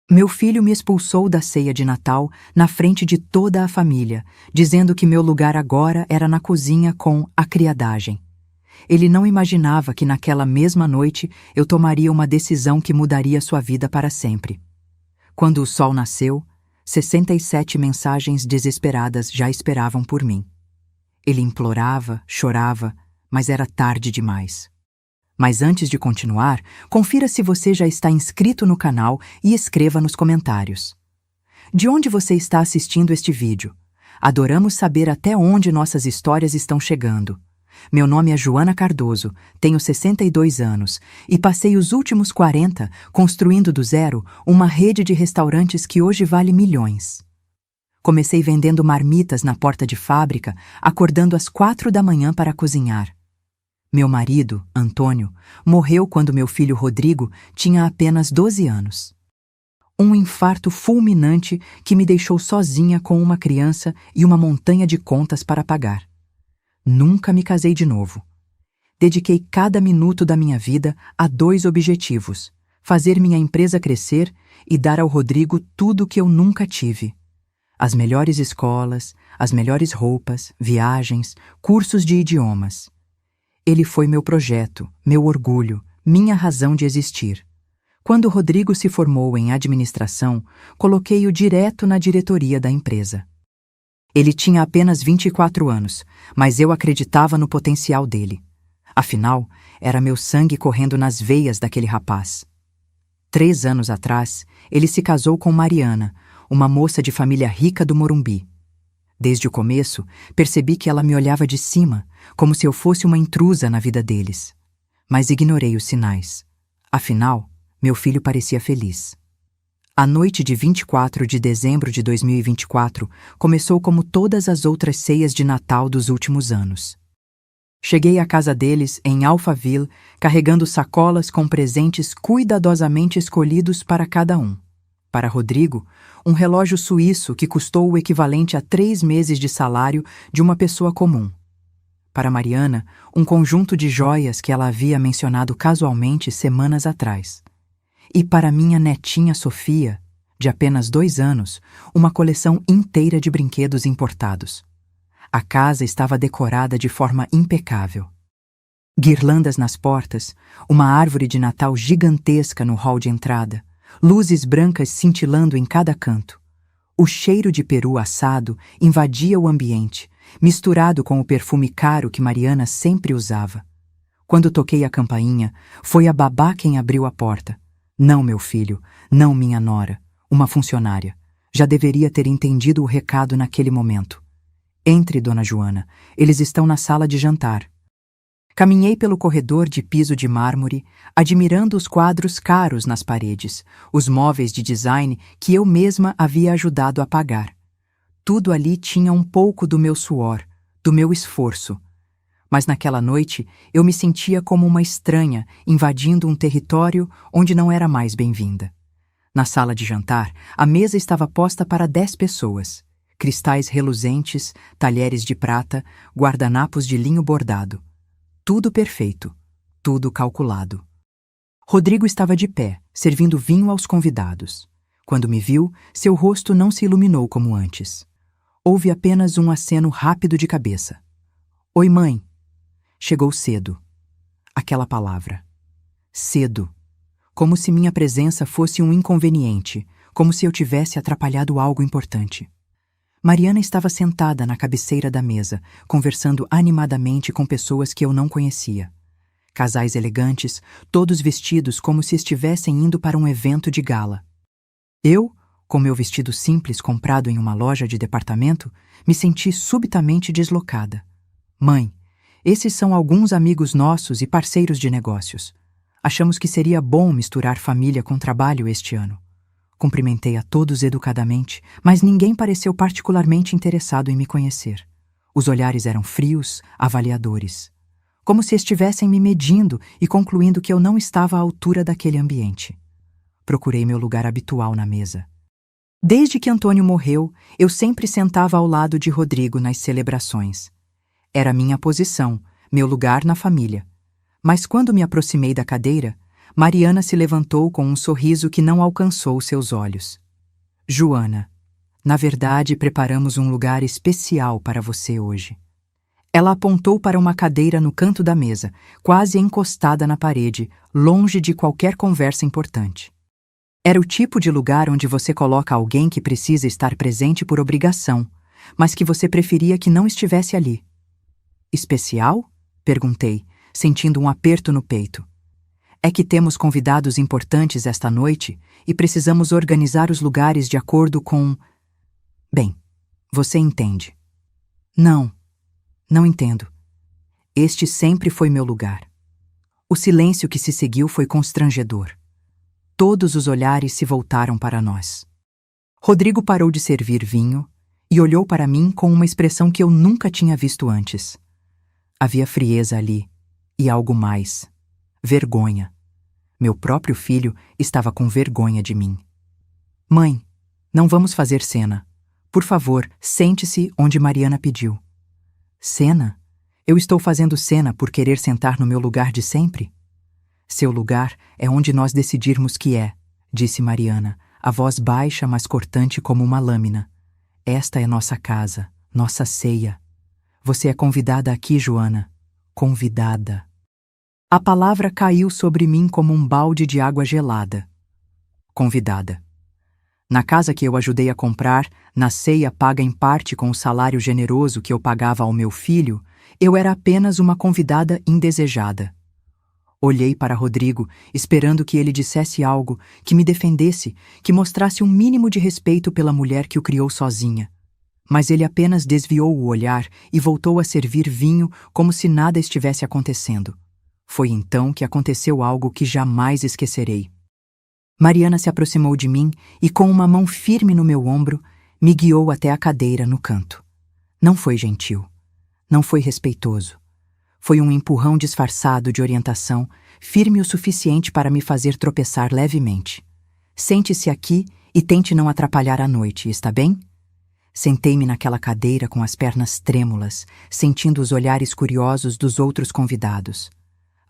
Meu filho me expulsou da ceia de Natal na frente de toda a família, dizendo que meu lugar agora era na cozinha com a criadagem. Ele não imaginava que naquela mesma noite eu tomaria uma decisão que mudaria sua vida para sempre. Quando o sol nasceu, 67 mensagens desesperadas já esperavam por mim. Ele implorava, chorava, mas era tarde demais. Mas antes de continuar, confira se você já está inscrito no canal e escreva nos comentários. De onde você está assistindo este vídeo? Adoramos saber até onde nossas histórias estão chegando. Meu nome é Joana Cardoso, tenho 62 anos e passei os últimos 40 construindo do zero uma rede de restaurantes que hoje vale milhões. Comecei vendendo marmitas na porta de fábrica, acordando às 4 da manhã para cozinhar. Meu marido, Antônio, morreu quando meu filho Rodrigo tinha apenas 12 anos. Um infarto fulminante que me deixou sozinha com uma criança e uma montanha de contas para pagar. Nunca me casei de novo. Dediquei cada minuto da minha vida a 2 objetivos: fazer minha empresa crescer e dar ao Rodrigo tudo o que eu nunca tive. As melhores escolas, as melhores roupas, viagens, cursos de idiomas. Ele foi meu projeto, meu orgulho, minha razão de existir. Quando Rodrigo se formou em administração, coloquei-o direto na diretoria da empresa. Ele tinha apenas 24 anos, mas eu acreditava no potencial dele. Afinal, era meu sangue correndo nas veias daquele rapaz. 3 anos atrás, ele se casou com Mariana, uma moça de família rica do Morumbi. Desde o começo, percebi que ela me olhava de cima, como se eu fosse uma intrusa na vida deles. Mas ignorei os sinais. Afinal, meu filho parecia feliz. A noite de 24 de dezembro de 2024 começou como todas as outras ceias de Natal dos últimos anos. Cheguei à casa deles, em Alphaville, carregando sacolas com presentes cuidadosamente escolhidos para cada um. Para Rodrigo, um relógio suíço que custou o equivalente a 3 meses de salário de uma pessoa comum. Para Mariana, um conjunto de joias que ela havia mencionado casualmente semanas atrás. E para minha netinha Sofia, de apenas 2 anos, uma coleção inteira de brinquedos importados. A casa estava decorada de forma impecável. Guirlandas nas portas, uma árvore de Natal gigantesca no hall de entrada, luzes brancas cintilando em cada canto. O cheiro de peru assado invadia o ambiente, misturado com o perfume caro que Mariana sempre usava. Quando toquei a campainha, foi a babá quem abriu a porta. Não, meu filho, não minha nora, uma funcionária. Já deveria ter entendido o recado naquele momento. Entre, dona Joana, eles estão na sala de jantar. Caminhei pelo corredor de piso de mármore, admirando os quadros caros nas paredes, os móveis de design que eu mesma havia ajudado a pagar. Tudo ali tinha um pouco do meu suor, do meu esforço. Mas naquela noite eu me sentia como uma estranha invadindo um território onde não era mais bem-vinda. Na sala de jantar, a mesa estava posta para 10 pessoas. Cristais reluzentes, talheres de prata, guardanapos de linho bordado. Tudo perfeito, tudo calculado. Rodrigo estava de pé, servindo vinho aos convidados. Quando me viu, seu rosto não se iluminou como antes. Houve apenas um aceno rápido de cabeça. Oi, mãe. Chegou cedo. Aquela palavra. Cedo. Como se minha presença fosse um inconveniente, como se eu tivesse atrapalhado algo importante. Mariana estava sentada na cabeceira da mesa, conversando animadamente com pessoas que eu não conhecia. Casais elegantes, todos vestidos como se estivessem indo para um evento de gala. Eu, com meu vestido simples comprado em uma loja de departamento, me senti subitamente deslocada. Mãe, esses são alguns amigos nossos e parceiros de negócios. Achamos que seria bom misturar família com trabalho este ano. Cumprimentei a todos educadamente, mas ninguém pareceu particularmente interessado em me conhecer. Os olhares eram frios, avaliadores. Como se estivessem me medindo e concluindo que eu não estava à altura daquele ambiente. Procurei meu lugar habitual na mesa. Desde que Antônio morreu, eu sempre sentava ao lado de Rodrigo nas celebrações. Era minha posição, meu lugar na família. Mas quando me aproximei da cadeira, Mariana se levantou com um sorriso que não alcançou seus olhos. Joana, na verdade, preparamos um lugar especial para você hoje. Ela apontou para uma cadeira no canto da mesa, quase encostada na parede, longe de qualquer conversa importante. Era o tipo de lugar onde você coloca alguém que precisa estar presente por obrigação, mas que você preferia que não estivesse ali. Especial? Perguntei, sentindo um aperto no peito. É que temos convidados importantes esta noite e precisamos organizar os lugares de acordo com... Bem, você entende. Não entendo. Este sempre foi meu lugar. O silêncio que se seguiu foi constrangedor. Todos os olhares se voltaram para nós. Rodrigo parou de servir vinho e olhou para mim com uma expressão que eu nunca tinha visto antes. Havia frieza ali, e algo mais. Vergonha. Meu próprio filho estava com vergonha de mim. Mãe, não vamos fazer cena. Por favor, sente-se onde Mariana pediu. Cena? Eu estou fazendo cena por querer sentar no meu lugar de sempre? Seu lugar é onde nós decidirmos que é, disse Mariana, a voz baixa mas cortante como uma lâmina. Esta é nossa casa, nossa ceia. Você é convidada aqui, Joana. Convidada. A palavra caiu sobre mim como um balde de água gelada. Convidada. Na casa que eu ajudei a comprar, na ceia paga em parte com o salário generoso que eu pagava ao meu filho, eu era apenas uma convidada indesejada. Olhei para Rodrigo, esperando que ele dissesse algo, que me defendesse, que mostrasse um mínimo de respeito pela mulher que o criou sozinha. Mas ele apenas desviou o olhar e voltou a servir vinho como se nada estivesse acontecendo. Foi então que aconteceu algo que jamais esquecerei. Mariana se aproximou de mim e, com uma mão firme no meu ombro, me guiou até a cadeira no canto. Não foi gentil. Não foi respeitoso. Foi um empurrão disfarçado de orientação, firme o suficiente para me fazer tropeçar levemente. Sente-se aqui e tente não atrapalhar a noite, está bem? Sentei-me naquela cadeira com as pernas trêmulas, sentindo os olhares curiosos dos outros convidados.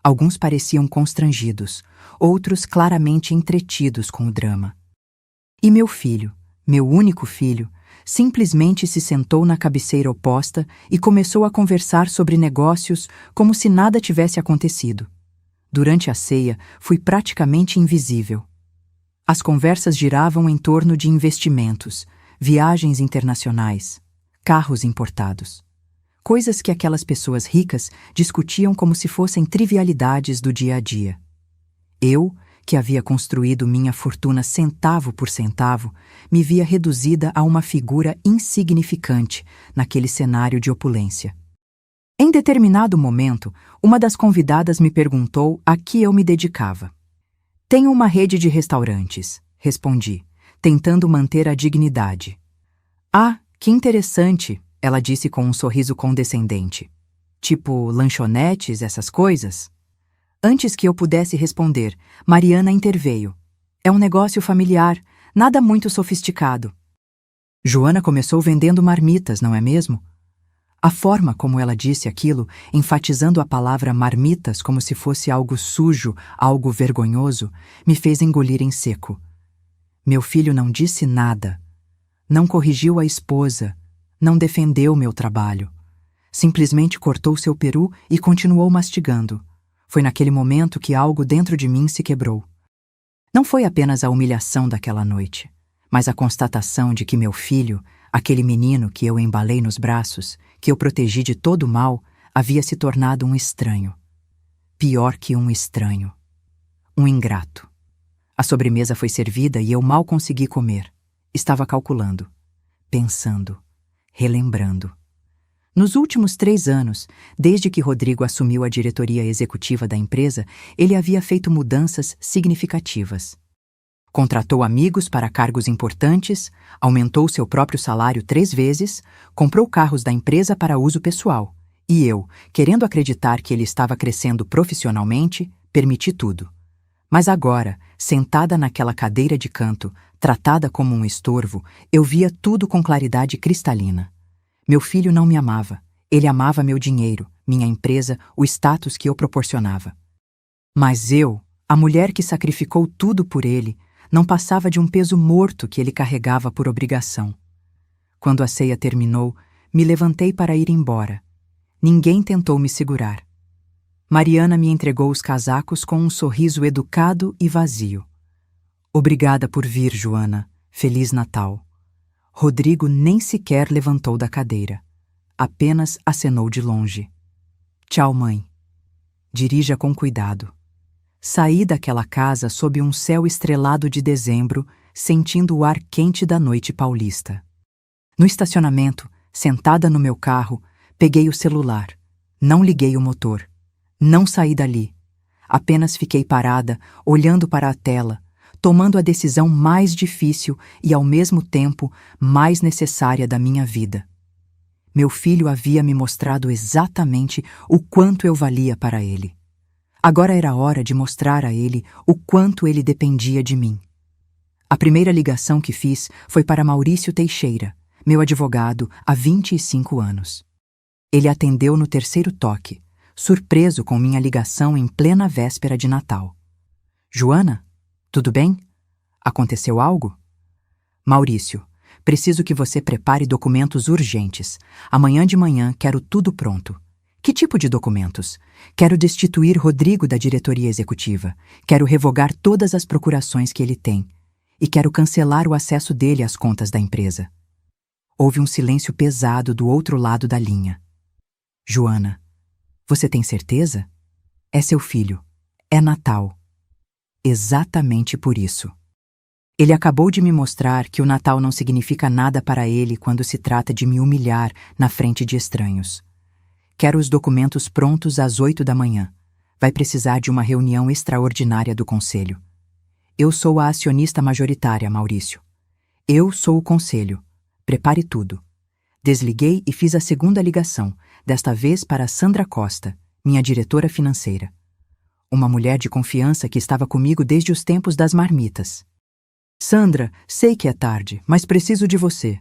Alguns pareciam constrangidos, outros claramente entretidos com o drama. E meu filho, meu único filho, simplesmente se sentou na cabeceira oposta e começou a conversar sobre negócios como se nada tivesse acontecido. Durante a ceia, fui praticamente invisível. As conversas giravam em torno de investimentos, viagens internacionais, carros importados. Coisas que aquelas pessoas ricas discutiam como se fossem trivialidades do dia a dia. Eu, que havia construído minha fortuna centavo por centavo, me via reduzida a uma figura insignificante naquele cenário de opulência. Em determinado momento, uma das convidadas me perguntou a que eu me dedicava. Tenho uma rede de restaurantes, respondi, tentando manter a dignidade. Ah, que interessante, ela disse com um sorriso condescendente. Tipo lanchonetes, essas coisas? Antes que eu pudesse responder, Mariana interveio. É um negócio familiar, nada muito sofisticado. Joana começou vendendo marmitas, não é mesmo? A forma como ela disse aquilo, enfatizando a palavra marmitas como se fosse algo sujo, algo vergonhoso, me fez engolir em seco. Meu filho não disse nada. Não corrigiu a esposa. Não defendeu meu trabalho. Simplesmente cortou seu peru e continuou mastigando. Foi naquele momento que algo dentro de mim se quebrou. Não foi apenas a humilhação daquela noite, mas a constatação de que meu filho, aquele menino que eu embalei nos braços, que eu protegi de todo o mal, havia se tornado um estranho. Pior que um estranho. Um ingrato. A sobremesa foi servida e eu mal consegui comer. Estava calculando, pensando, relembrando. Nos últimos 3 anos, desde que Rodrigo assumiu a diretoria executiva da empresa, ele havia feito mudanças significativas. Contratou amigos para cargos importantes, aumentou seu próprio salário 3 vezes, comprou carros da empresa para uso pessoal. E eu, querendo acreditar que ele estava crescendo profissionalmente, permiti tudo. Mas agora, sentada naquela cadeira de canto, tratada como um estorvo, eu via tudo com claridade cristalina. Meu filho não me amava. Ele amava meu dinheiro, minha empresa, o status que eu proporcionava. Mas eu, A mulher que sacrificou tudo por ele não passava de um peso morto que ele carregava por obrigação. Quando a ceia terminou, me levantei para ir embora. Ninguém tentou me segurar. Mariana me entregou os casacos com um sorriso educado e vazio. Obrigada por vir, Joana. Feliz Natal. Rodrigo nem sequer levantou da cadeira. Apenas acenou de longe. Tchau, mãe. Dirija com cuidado. Saí daquela casa sob um céu estrelado de dezembro, sentindo o ar quente da noite paulista. No estacionamento, sentada no meu carro, peguei o celular. Não liguei o motor. Não saí dali. Apenas fiquei parada, olhando para a tela, tomando a decisão mais difícil e, ao mesmo tempo, mais necessária da minha vida. Meu filho havia me mostrado exatamente o quanto eu valia para ele. Agora era hora de mostrar a ele o quanto ele dependia de mim. A primeira ligação que fiz foi para Maurício Teixeira, meu advogado há 25 anos. Ele atendeu no terceiro toque, surpreso com minha ligação em plena véspera de Natal. Joana, tudo bem? Aconteceu algo? Maurício, preciso que você prepare documentos urgentes. Amanhã de manhã quero tudo pronto. Que tipo de documentos? Quero destituir Rodrigo da diretoria executiva. Quero revogar todas as procurações que ele tem. E quero cancelar o acesso dele às contas da empresa. Houve um silêncio pesado do outro lado da linha. Joana, você tem certeza? É seu filho. É Natal. Exatamente por isso. Ele acabou de me mostrar que o Natal não significa nada para ele quando se trata de me humilhar na frente de estranhos. Quero os documentos prontos às 8 da manhã. Vai precisar de uma reunião extraordinária do conselho. Eu sou a acionista majoritária, Maurício. Eu sou o conselho. Prepare tudo. Desliguei e fiz a segunda ligação, desta vez para Sandra Costa, minha diretora financeira. Uma mulher de confiança que estava comigo desde os tempos das marmitas. Sandra, sei que é tarde, mas preciso de você.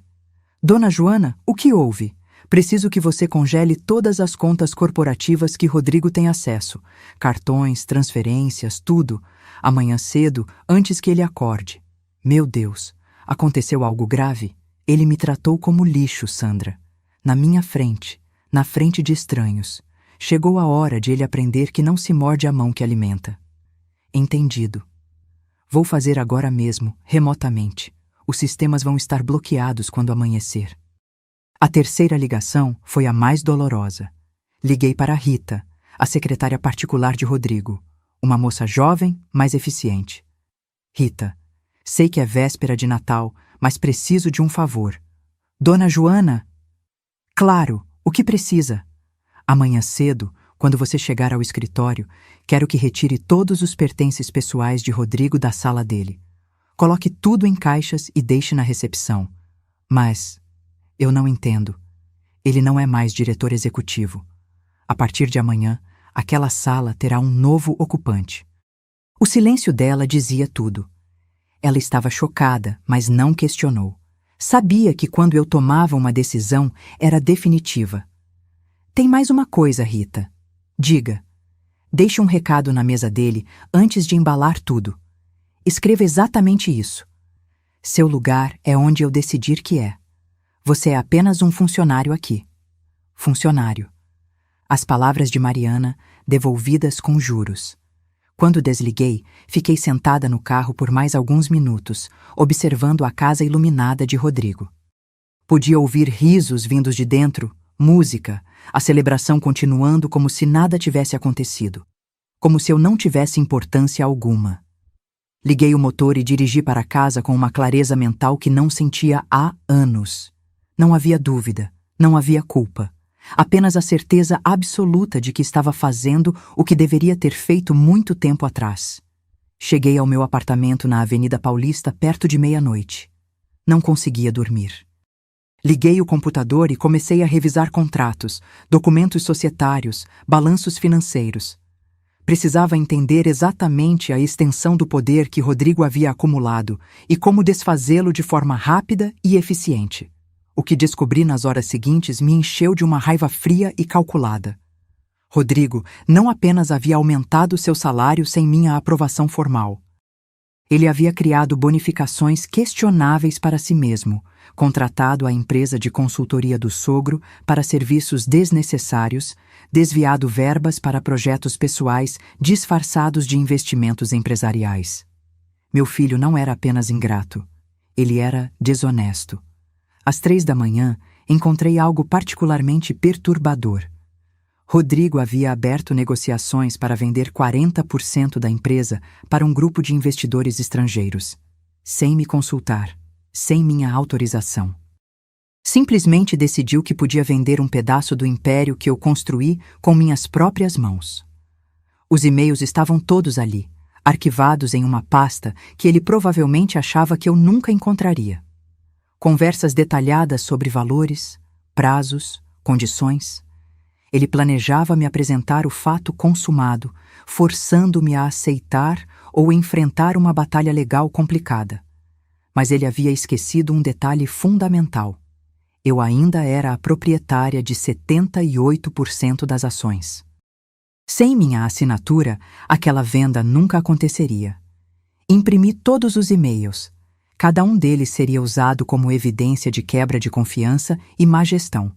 Dona Joana, o que houve? Preciso que você congele todas as contas corporativas que Rodrigo tem acesso. Cartões, transferências, tudo. Amanhã cedo, antes que ele acorde. Meu Deus, aconteceu algo grave? Ele me tratou como lixo, Sandra. Na minha frente, na frente de estranhos. Chegou a hora de ele aprender que não se morde a mão que alimenta. Entendido. Vou fazer agora mesmo, remotamente. Os sistemas vão estar bloqueados quando amanhecer. A terceira ligação foi a mais dolorosa. Liguei para Rita, a secretária particular de Rodrigo, uma moça jovem, mas eficiente. Rita, sei que é véspera de Natal, mas preciso de um favor. Dona Joana? Claro, o que precisa? Amanhã cedo, quando você chegar ao escritório, quero que retire todos os pertences pessoais de Rodrigo da sala dele. Coloque tudo em caixas e deixe na recepção. Mas eu não entendo. Ele não é mais diretor executivo. A partir de amanhã, aquela sala terá um novo ocupante. O silêncio dela dizia tudo. Ela estava chocada, mas não questionou. Sabia que quando eu tomava uma decisão, era definitiva. Tem mais uma coisa, Rita. Diga. Deixe um recado na mesa dele antes de embalar tudo. Escreva exatamente isso. Seu lugar é onde eu decidir que é. Você é apenas um funcionário aqui. Funcionário. As palavras de Mariana, devolvidas com juros. Quando desliguei, fiquei sentada no carro por mais alguns minutos, observando a casa iluminada de Rodrigo. Podia ouvir risos vindos de dentro, música, a celebração continuando como se nada tivesse acontecido. Como se eu não tivesse importância alguma. Liguei o motor e dirigi para casa com uma clareza mental que não sentia há anos. Não havia dúvida, não havia culpa. Apenas a certeza absoluta de que estava fazendo o que deveria ter feito muito tempo atrás. Cheguei ao meu apartamento na Avenida Paulista perto de meia-noite. Não conseguia dormir. Liguei o computador e comecei a revisar contratos, documentos societários, balanços financeiros. Precisava entender exatamente a extensão do poder que Rodrigo havia acumulado e como desfazê-lo de forma rápida e eficiente. O que descobri nas horas seguintes me encheu de uma raiva fria e calculada. Rodrigo não apenas havia aumentado seu salário sem minha aprovação formal. Ele havia criado bonificações questionáveis para si mesmo, contratado a empresa de consultoria do sogro para serviços desnecessários, desviado verbas para projetos pessoais disfarçados de investimentos empresariais. Meu filho não era apenas ingrato, ele era desonesto. Às 3 da manhã, encontrei algo particularmente perturbador. Rodrigo havia aberto negociações para vender 40% da empresa para um grupo de investidores estrangeiros, sem me consultar, sem minha autorização. Simplesmente decidiu que podia vender um pedaço do império que eu construí com minhas próprias mãos. Os e-mails estavam todos ali, arquivados em uma pasta que ele provavelmente achava que eu nunca encontraria. Conversas detalhadas sobre valores, prazos, condições. Ele planejava me apresentar o fato consumado, forçando-me a aceitar ou enfrentar uma batalha legal complicada. Mas ele havia esquecido um detalhe fundamental. Eu ainda era a proprietária de 78% das ações. Sem minha assinatura, aquela venda nunca aconteceria. Imprimi todos os e-mails. Cada um deles seria usado como evidência de quebra de confiança e má gestão.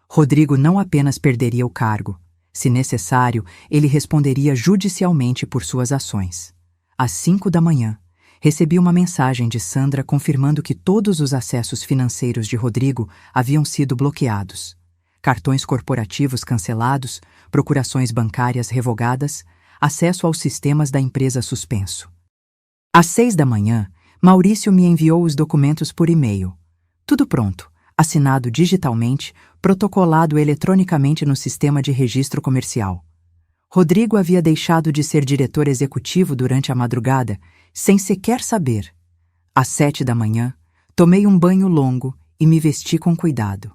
Rodrigo não apenas perderia o cargo. Se necessário, ele responderia judicialmente por suas ações. Às 5 da manhã, recebi uma mensagem de Sandra confirmando que todos os acessos financeiros de Rodrigo haviam sido bloqueados. Cartões corporativos cancelados, procurações bancárias revogadas, acesso aos sistemas da empresa suspenso. Às 6 da manhã, Maurício me enviou os documentos por e-mail. Tudo pronto, assinado digitalmente, protocolado eletronicamente no sistema de registro comercial. Rodrigo havia deixado de ser diretor executivo durante a madrugada, sem sequer saber. Às 7 da manhã, tomei um banho longo e me vesti com cuidado.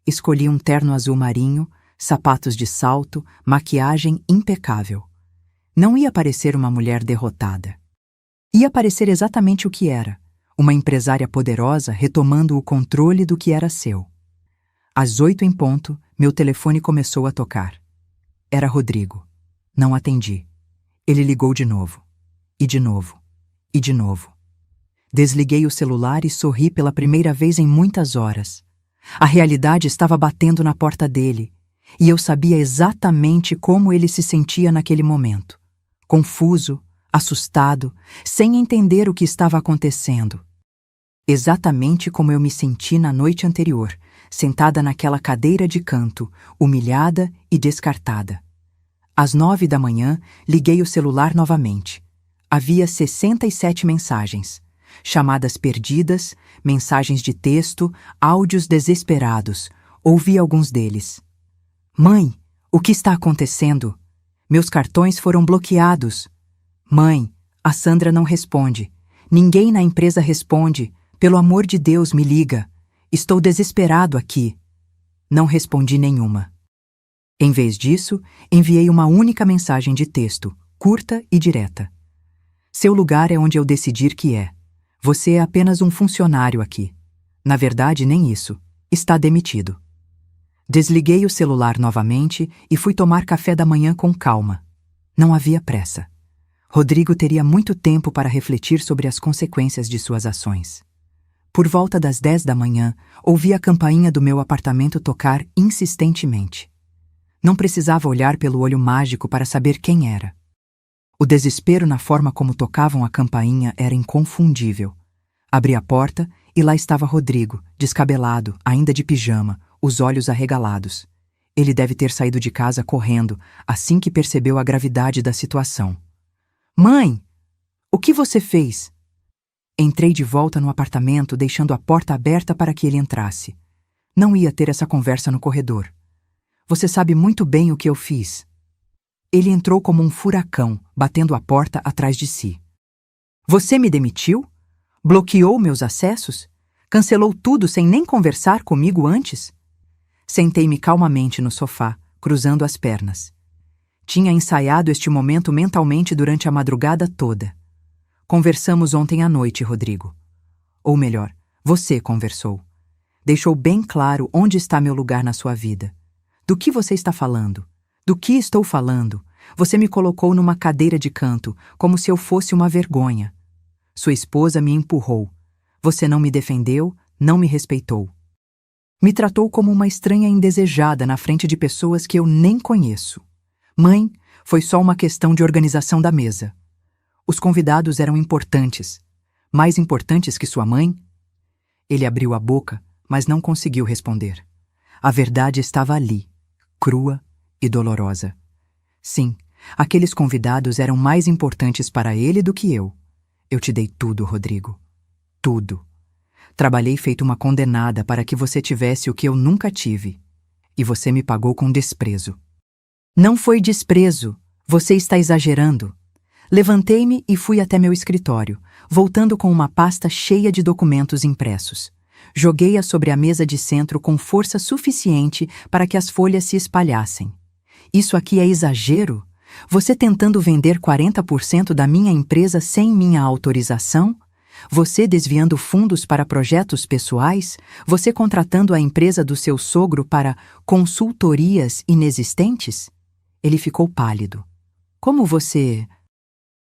Escolhi um terno azul marinho, sapatos de salto, maquiagem impecável. Não ia parecer uma mulher derrotada. Ia parecer exatamente o que era, uma empresária poderosa retomando o controle do que era seu. Às 8 em ponto, meu telefone começou a tocar. Era Rodrigo. Não atendi. Ele ligou de novo. E de novo. E de novo. Desliguei o celular e sorri pela primeira vez em muitas horas. A realidade estava batendo na porta dele, e eu sabia exatamente como ele se sentia naquele momento. Confuso, assustado, sem entender o que estava acontecendo. Exatamente como eu me senti na noite anterior, sentada naquela cadeira de canto, humilhada e descartada. Às 9 da manhã, liguei o celular novamente. Havia 67 mensagens. Chamadas perdidas, mensagens de texto, áudios desesperados. Ouvi alguns deles. Mãe, o que está acontecendo? Meus cartões foram bloqueados. Mãe, a Sandra não responde. Ninguém na empresa responde. Pelo amor de Deus, me liga. Estou desesperado aqui. Não respondi nenhuma. Em vez disso, enviei uma única mensagem de texto, curta e direta. Seu lugar é onde eu decidir que é. Você é apenas um funcionário aqui. Na verdade, nem isso. Está demitido. Desliguei o celular novamente e fui tomar café da manhã com calma. Não havia pressa. Rodrigo teria muito tempo para refletir sobre as consequências de suas ações. Por volta das 10 da manhã, ouvi a campainha do meu apartamento tocar insistentemente. Não precisava olhar pelo olho mágico para saber quem era. O desespero na forma como tocavam a campainha era inconfundível. Abri a porta e lá estava Rodrigo, descabelado, ainda de pijama, os olhos arregalados. Ele deve ter saído de casa correndo, assim que percebeu a gravidade da situação. Mãe, o que você fez? Entrei de volta no apartamento, deixando a porta aberta para que ele entrasse. Não ia ter essa conversa no corredor. Você sabe muito bem o que eu fiz. Ele entrou como um furacão, batendo a porta atrás de si. Você me demitiu? Bloqueou meus acessos? Cancelou tudo sem nem conversar comigo antes? Sentei-me calmamente no sofá, cruzando as pernas. Tinha ensaiado este momento mentalmente durante a madrugada toda. Conversamos ontem à noite, Rodrigo. Ou melhor, você conversou. Deixou bem claro onde está meu lugar na sua vida. Do que você está falando? Do que estou falando? Você me colocou numa cadeira de canto, como se eu fosse uma vergonha. Sua esposa me empurrou. Você não me defendeu, não me respeitou. Me tratou como uma estranha indesejada na frente de pessoas que eu nem conheço. Mãe, foi só uma questão de organização da mesa. Os convidados eram importantes. Mais importantes que sua mãe? Ele abriu a boca, mas não conseguiu responder. A verdade estava ali, crua e dolorosa. Sim, aqueles convidados eram mais importantes para ele do que eu. Eu te dei tudo, Rodrigo. Tudo. Trabalhei feito uma condenada para que você tivesse o que eu nunca tive. E você me pagou com desprezo. Não foi desprezo. Você está exagerando. Levantei-me e fui até meu escritório, voltando com uma pasta cheia de documentos impressos. Joguei-a sobre a mesa de centro com força suficiente para que as folhas se espalhassem. Isso aqui é exagero? Você tentando vender 40% da minha empresa sem minha autorização? Você desviando fundos para projetos pessoais? Você contratando a empresa do seu sogro para consultorias inexistentes? Ele ficou pálido. Como você...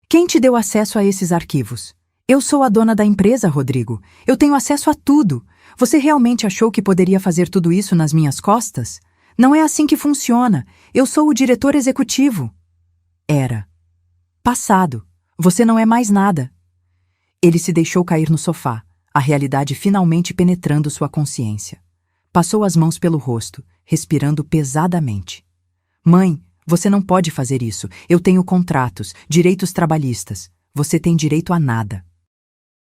Quem te deu acesso a esses arquivos? Eu sou a dona da empresa, Rodrigo. Eu tenho acesso a tudo. Você realmente achou que poderia fazer tudo isso nas minhas costas? Não é assim que funciona. Eu sou o diretor executivo. Era. Passado. Você não é mais nada. Ele se deixou cair no sofá, a realidade finalmente penetrando sua consciência. Passou as mãos pelo rosto, respirando pesadamente. Mãe, você não pode fazer isso. Eu tenho contratos, direitos trabalhistas. Você tem direito a nada.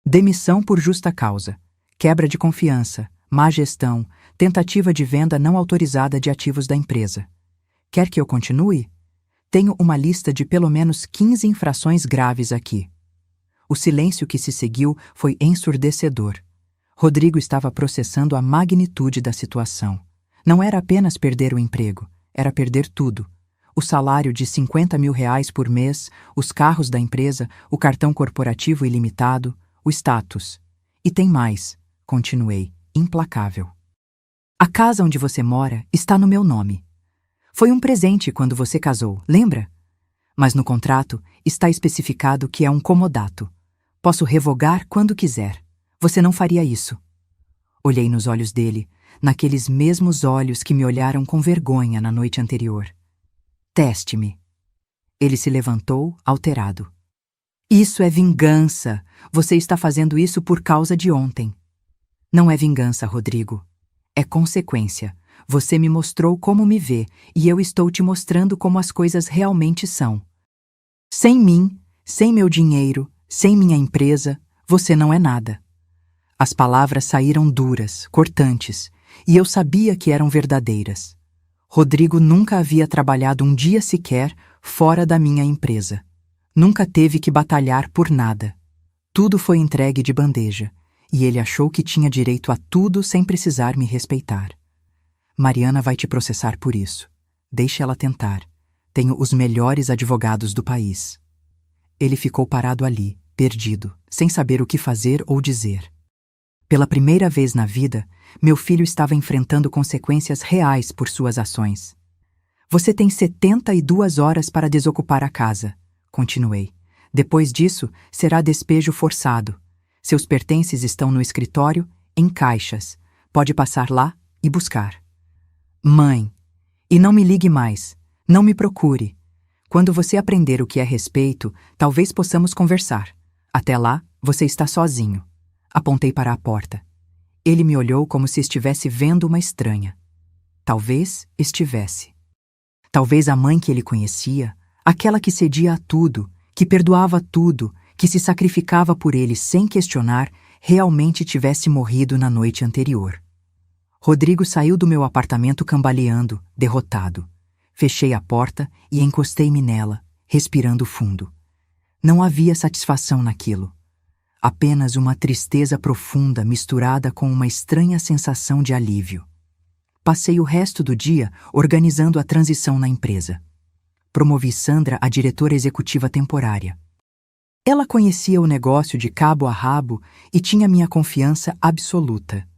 Demissão por justa causa, quebra de confiança, má gestão, tentativa de venda não autorizada de ativos da empresa. Quer que eu continue? Tenho uma lista de pelo menos 15 infrações graves aqui. O silêncio que se seguiu foi ensurdecedor. Rodrigo estava processando a magnitude da situação. Não era apenas perder o emprego, era perder tudo. O salário de R$50 mil por mês, os carros da empresa, o cartão corporativo ilimitado, o status. E tem mais, continuei, implacável. A casa onde você mora está no meu nome. Foi um presente quando você casou, lembra? Mas no contrato está especificado que é um comodato. Posso revogar quando quiser. Você não faria isso. Olhei nos olhos dele, naqueles mesmos olhos que me olharam com vergonha na noite anterior. Teste-me. Ele se levantou, alterado. Isso é vingança. Você está fazendo isso por causa de ontem. Não é vingança, Rodrigo. É consequência. Você me mostrou como me vê, e eu estou te mostrando como as coisas realmente são. Sem mim, sem meu dinheiro, sem minha empresa, você não é nada. As palavras saíram duras, cortantes, e eu sabia que eram verdadeiras. Rodrigo nunca havia trabalhado um dia sequer fora da minha empresa. Nunca teve que batalhar por nada. Tudo foi entregue de bandeja, e ele achou que tinha direito a tudo sem precisar me respeitar. Mariana vai te processar por isso. Deixe ela tentar. Tenho os melhores advogados do país. Ele ficou parado ali, perdido, sem saber o que fazer ou dizer. Pela primeira vez na vida, meu filho estava enfrentando consequências reais por suas ações. Você tem 72 horas para desocupar a casa, continuei. Depois disso, será despejo forçado. Seus pertences estão no escritório, em caixas. Pode passar lá e buscar. Mãe, e não me ligue mais. Não me procure. Quando você aprender o que é respeito, talvez possamos conversar. Até lá, você está sozinho. Apontei para a porta. Ele me olhou como se estivesse vendo uma estranha. Talvez estivesse. Talvez a mãe que ele conhecia, aquela que cedia a tudo, que perdoava tudo, que se sacrificava por ele sem questionar, realmente tivesse morrido na noite anterior. Rodrigo saiu do meu apartamento cambaleando, derrotado. Fechei a porta e encostei-me nela, respirando fundo. Não havia satisfação naquilo. Apenas uma tristeza profunda misturada com uma estranha sensação de alívio. Passei o resto do dia organizando a transição na empresa. Promovi Sandra a diretora executiva temporária. Ela conhecia o negócio de cabo a rabo e tinha minha confiança absoluta.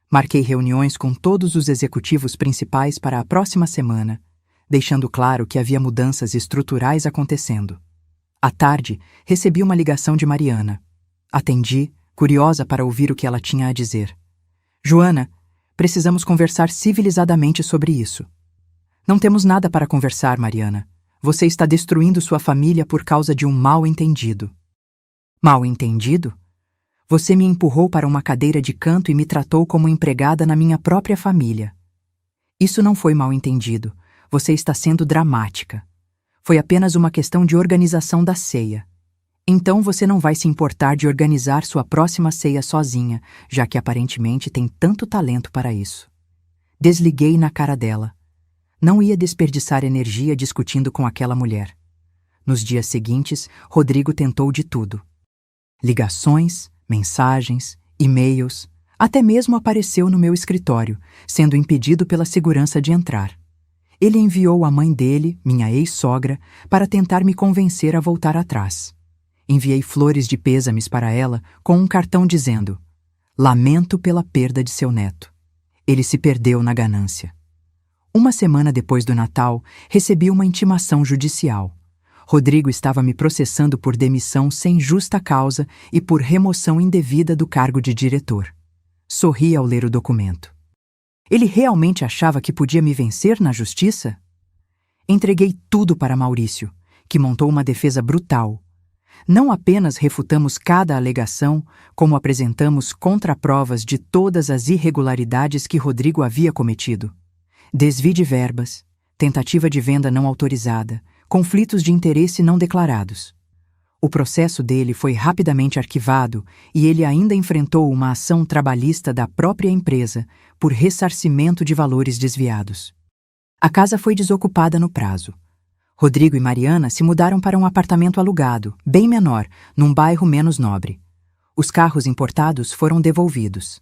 Marquei reuniões com todos os executivos principais para a próxima semana. deixando claro que havia mudanças estruturais acontecendo. À tarde, recebi uma ligação de Mariana. Atendi, curiosa para ouvir o que ela tinha a dizer. Joana, precisamos conversar civilizadamente sobre isso. Não temos nada para conversar, Mariana. Você está destruindo sua família por causa de um mal-entendido. Mal-entendido? Você me empurrou para uma cadeira de canto e me tratou como empregada na minha própria família. Isso não foi mal-entendido. Você está sendo dramática. Foi apenas uma questão de organização da ceia. Então você não vai se importar de organizar sua próxima ceia sozinha, já que aparentemente tem tanto talento para isso. Desliguei na cara dela. Não ia desperdiçar energia discutindo com aquela mulher. Nos dias seguintes, Rodrigo tentou de tudo. Ligações, mensagens, e-mails, até mesmo apareceu no meu escritório, sendo impedido pela segurança de entrar. Ele enviou a mãe dele, minha ex-sogra, para tentar me convencer a voltar atrás. Enviei flores de pêsames para ela com um cartão dizendo: "Lamento pela perda de seu neto. Ele se perdeu na ganância." Uma semana depois do Natal, recebi uma intimação judicial. Rodrigo estava me processando por demissão sem justa causa e por remoção indevida do cargo de diretor. Sorri ao ler o documento. Ele realmente achava que podia me vencer na justiça? Entreguei tudo para Maurício, que montou uma defesa brutal. Não apenas refutamos cada alegação, como apresentamos contraprovas de todas as irregularidades que Rodrigo havia cometido. Desvio de verbas, tentativa de venda não autorizada, conflitos de interesse não declarados. O processo dele foi rapidamente arquivado e ele ainda enfrentou uma ação trabalhista da própria empresa por ressarcimento de valores desviados. A casa foi desocupada no prazo. Rodrigo e Mariana se mudaram para um apartamento alugado, bem menor, num bairro menos nobre. Os carros importados foram devolvidos.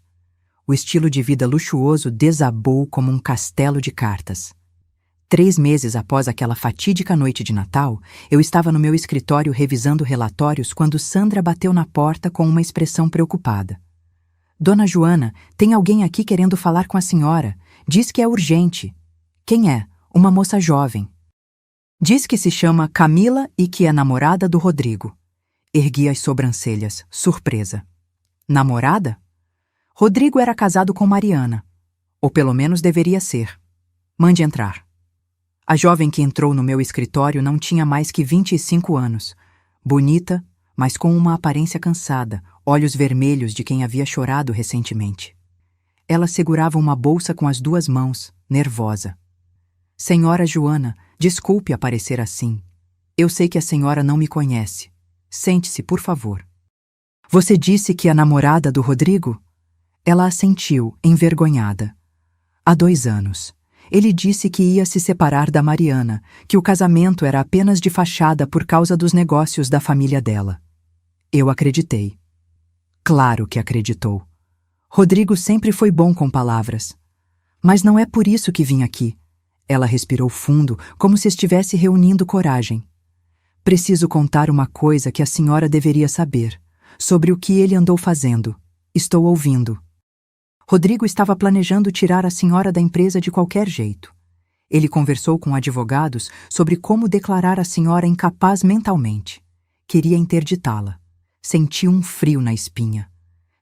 O estilo de vida luxuoso desabou como um castelo de cartas. 3 meses após aquela fatídica noite de Natal, eu estava no meu escritório revisando relatórios quando Sandra bateu na porta com uma expressão preocupada. "Dona Joana, tem alguém aqui querendo falar com a senhora. Diz que é urgente." "Quem é?" "Uma moça jovem." "Diz que se chama Camila e que é namorada do Rodrigo." Ergui as sobrancelhas, surpresa. Namorada? Rodrigo era casado com Mariana. Ou pelo menos deveria ser. "Mande entrar." A jovem que entrou no meu escritório não tinha mais que 25 anos. Bonita, mas com uma aparência cansada, olhos vermelhos de quem havia chorado recentemente. Ela segurava uma bolsa com as 2 mãos, nervosa. "Senhora Joana, desculpe aparecer assim. Eu sei que a senhora não me conhece. Sente-se, por favor." "Você disse que é namorada do Rodrigo?" Ela assentiu, envergonhada. "Há 2 anos. Ele disse que ia se separar da Mariana, que o casamento era apenas de fachada por causa dos negócios da família dela." Eu acreditei. Claro que acreditou. Rodrigo sempre foi bom com palavras. "Mas não é por isso que vim aqui." Ela respirou fundo, como se estivesse reunindo coragem. "Preciso contar uma coisa que a senhora deveria saber, sobre o que ele andou fazendo. Estou ouvindo." Rodrigo estava planejando tirar a senhora da empresa de qualquer jeito. Ele conversou com advogados sobre como declarar a senhora incapaz mentalmente. Queria interditá-la. Senti um frio na espinha.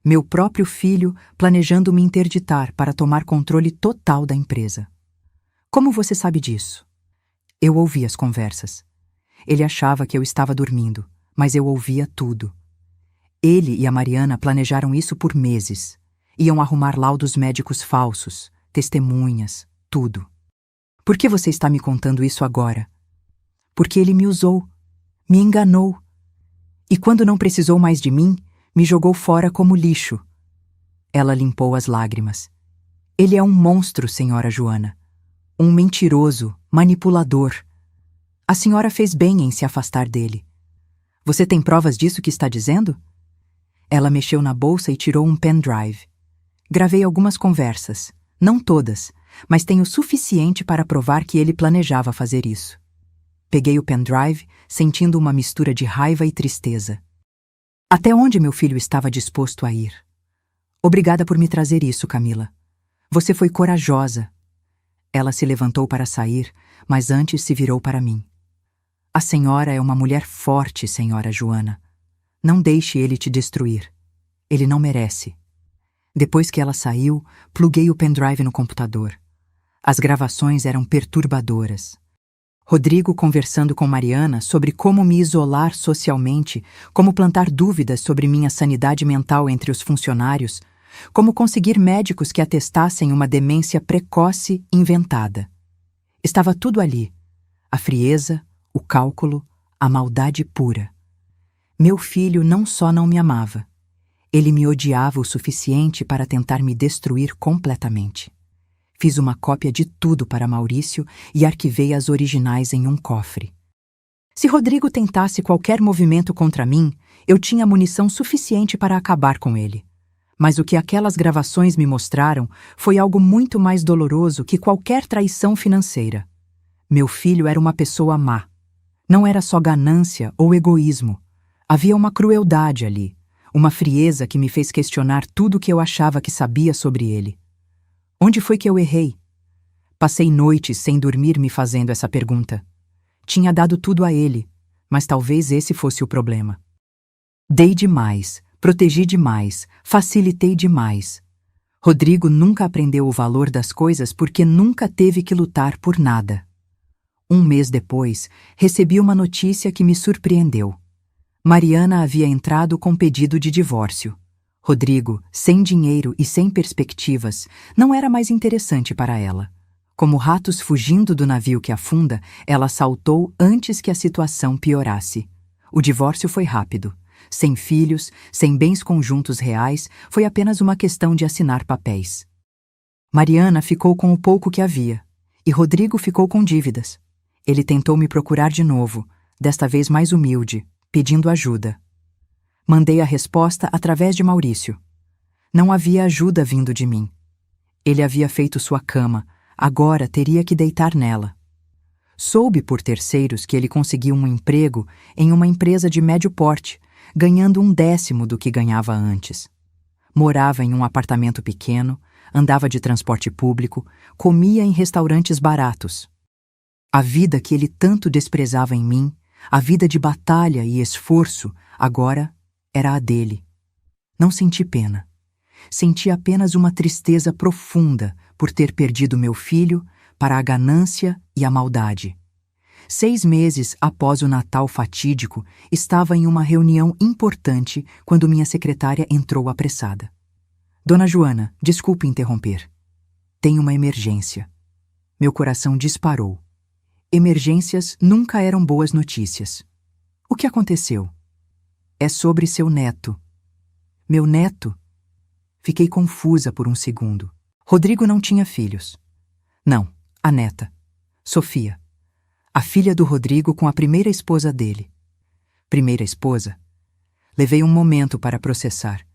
Meu próprio filho planejando me interditar para tomar controle total da empresa. "Como você sabe disso?" Eu ouvi as conversas. Ele achava que eu estava dormindo, mas eu ouvia tudo. Ele e a Mariana planejaram isso por meses. Iam arrumar laudos médicos falsos, testemunhas, tudo. "Por que você está me contando isso agora?" "Porque ele me usou, me enganou. E quando não precisou mais de mim, me jogou fora como lixo." Ela limpou as lágrimas. "Ele é um monstro, senhora Joana. Um mentiroso, manipulador. A senhora fez bem em se afastar dele. Você tem provas disso que está dizendo?" Ela mexeu na bolsa e tirou um pendrive. Gravei algumas conversas, não todas, mas tenho o suficiente para provar que ele planejava fazer isso. Peguei o pendrive, sentindo uma mistura de raiva e tristeza. Até onde meu filho estava disposto a ir? "Obrigada por me trazer isso, Camila. Você foi corajosa." Ela se levantou para sair, mas antes se virou para mim. A senhora é uma mulher forte, senhora Joana. Não deixe ele te destruir. Ele não merece. Depois que ela saiu, pluguei o pendrive no computador. As gravações eram perturbadoras. Rodrigo conversando com Mariana sobre como me isolar socialmente, como plantar dúvidas sobre minha sanidade mental entre os funcionários, como conseguir médicos que atestassem uma demência precoce inventada. Estava tudo ali. A frieza, o cálculo, a maldade pura. Meu filho não só não me amava, ele me odiava o suficiente para tentar me destruir completamente. Fiz uma cópia de tudo para Maurício e arquivei as originais em um cofre. Se Rodrigo tentasse qualquer movimento contra mim, eu tinha munição suficiente para acabar com ele. Mas o que aquelas gravações me mostraram foi algo muito mais doloroso que qualquer traição financeira. Meu filho era uma pessoa má. Não era só ganância ou egoísmo. Havia uma crueldade ali, uma frieza que me fez questionar tudo o que eu achava que sabia sobre ele. Onde foi que eu errei? Passei noites sem dormir me fazendo essa pergunta. Tinha dado tudo a ele, mas talvez esse fosse o problema. Dei demais, protegi demais, facilitei demais. Rodrigo nunca aprendeu o valor das coisas porque nunca teve que lutar por nada. Um mês depois, recebi uma notícia que me surpreendeu. Mariana havia entrado com pedido de divórcio. Rodrigo, sem dinheiro e sem perspectivas, não era mais interessante para ela. Como ratos fugindo do navio que afunda, ela saltou antes que a situação piorasse. O divórcio foi rápido. Sem filhos, sem bens conjuntos reais, foi apenas uma questão de assinar papéis. Mariana ficou com o pouco que havia, e Rodrigo ficou com dívidas. Ele tentou me procurar de novo, desta vez mais humilde, pedindo ajuda. Mandei a resposta através de Maurício. Não havia ajuda vindo de mim. Ele havia feito sua cama, agora teria que deitar nela. Soube por terceiros que ele conseguiu um emprego em uma empresa de médio porte, ganhando 1/10 do que ganhava antes. Morava em um apartamento pequeno, andava de transporte público, comia em restaurantes baratos. A vida que ele tanto desprezava em mim, a vida de batalha e esforço, agora era a dele. Não senti pena. Senti apenas uma tristeza profunda por ter perdido meu filho para a ganância e a maldade. 6 meses após o Natal fatídico, estava em uma reunião importante quando minha secretária entrou apressada. Dona Joana, desculpe interromper. Tem uma emergência. Meu coração disparou. Emergências nunca eram boas notícias. O que aconteceu? É sobre seu neto. Meu neto? Fiquei confusa por um segundo. Rodrigo não tinha filhos. Não, a neta. Sofia. A filha do Rodrigo com a primeira esposa dele. Primeira esposa? Levei um momento para processar.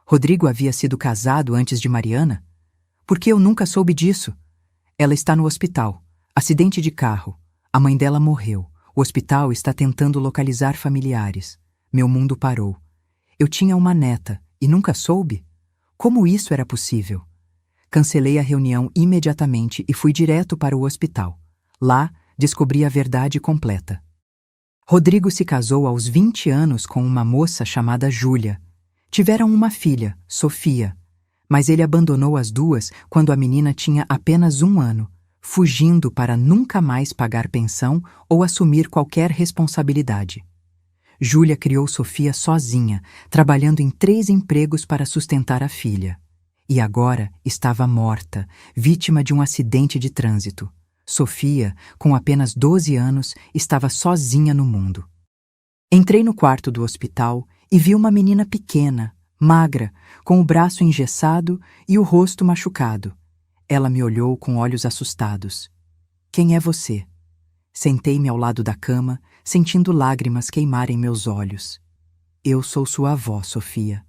Rodrigo havia sido casado antes de Mariana? Por que eu nunca soube disso? Ela está no hospital. Acidente de carro. A mãe dela morreu. O hospital está tentando localizar familiares. Meu mundo parou. Eu tinha uma neta e nunca soube? Como isso era possível? Cancelei a reunião imediatamente e fui direto para o hospital. Lá, descobri a verdade completa. Rodrigo se casou aos 20 anos com uma moça chamada Júlia. Tiveram uma filha, Sofia, mas ele abandonou as duas quando a menina tinha apenas 1 ano, fugindo para nunca mais pagar pensão ou assumir qualquer responsabilidade. Júlia criou Sofia sozinha, trabalhando em 3 empregos para sustentar a filha. E agora estava morta, vítima de um acidente de trânsito. Sofia, com apenas 12 anos, estava sozinha no mundo. Entrei no quarto do hospital e vi uma menina pequena, magra, com o braço engessado e o rosto machucado. Ela me olhou com olhos assustados. Quem é você? Sentei-me ao lado da cama, sentindo lágrimas queimarem meus olhos. Eu sou sua avó, Sofia.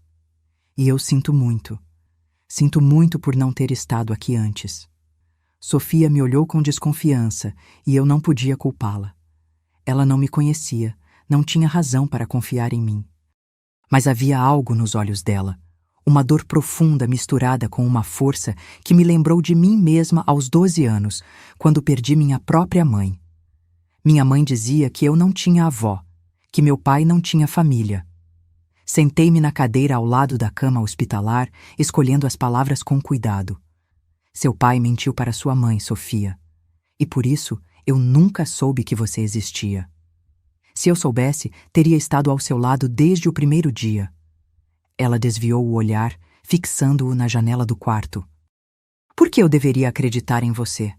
E eu sinto muito. Sinto muito por não ter estado aqui antes. Sofia me olhou com desconfiança e eu não podia culpá-la. Ela não me conhecia, não tinha razão para confiar em mim. Mas havia algo nos olhos dela, uma dor profunda misturada com uma força que me lembrou de mim mesma aos 12 anos, quando perdi minha própria mãe. Minha mãe dizia que eu não tinha avó, que meu pai não tinha família. Sentei-me na cadeira ao lado da cama hospitalar, escolhendo as palavras com cuidado. Seu pai mentiu para sua mãe, Sofia, e por isso eu nunca soube que você existia. Se eu soubesse, teria estado ao seu lado desde o primeiro dia. Ela desviou o olhar, fixando-o na janela do quarto. Por que eu deveria acreditar em você?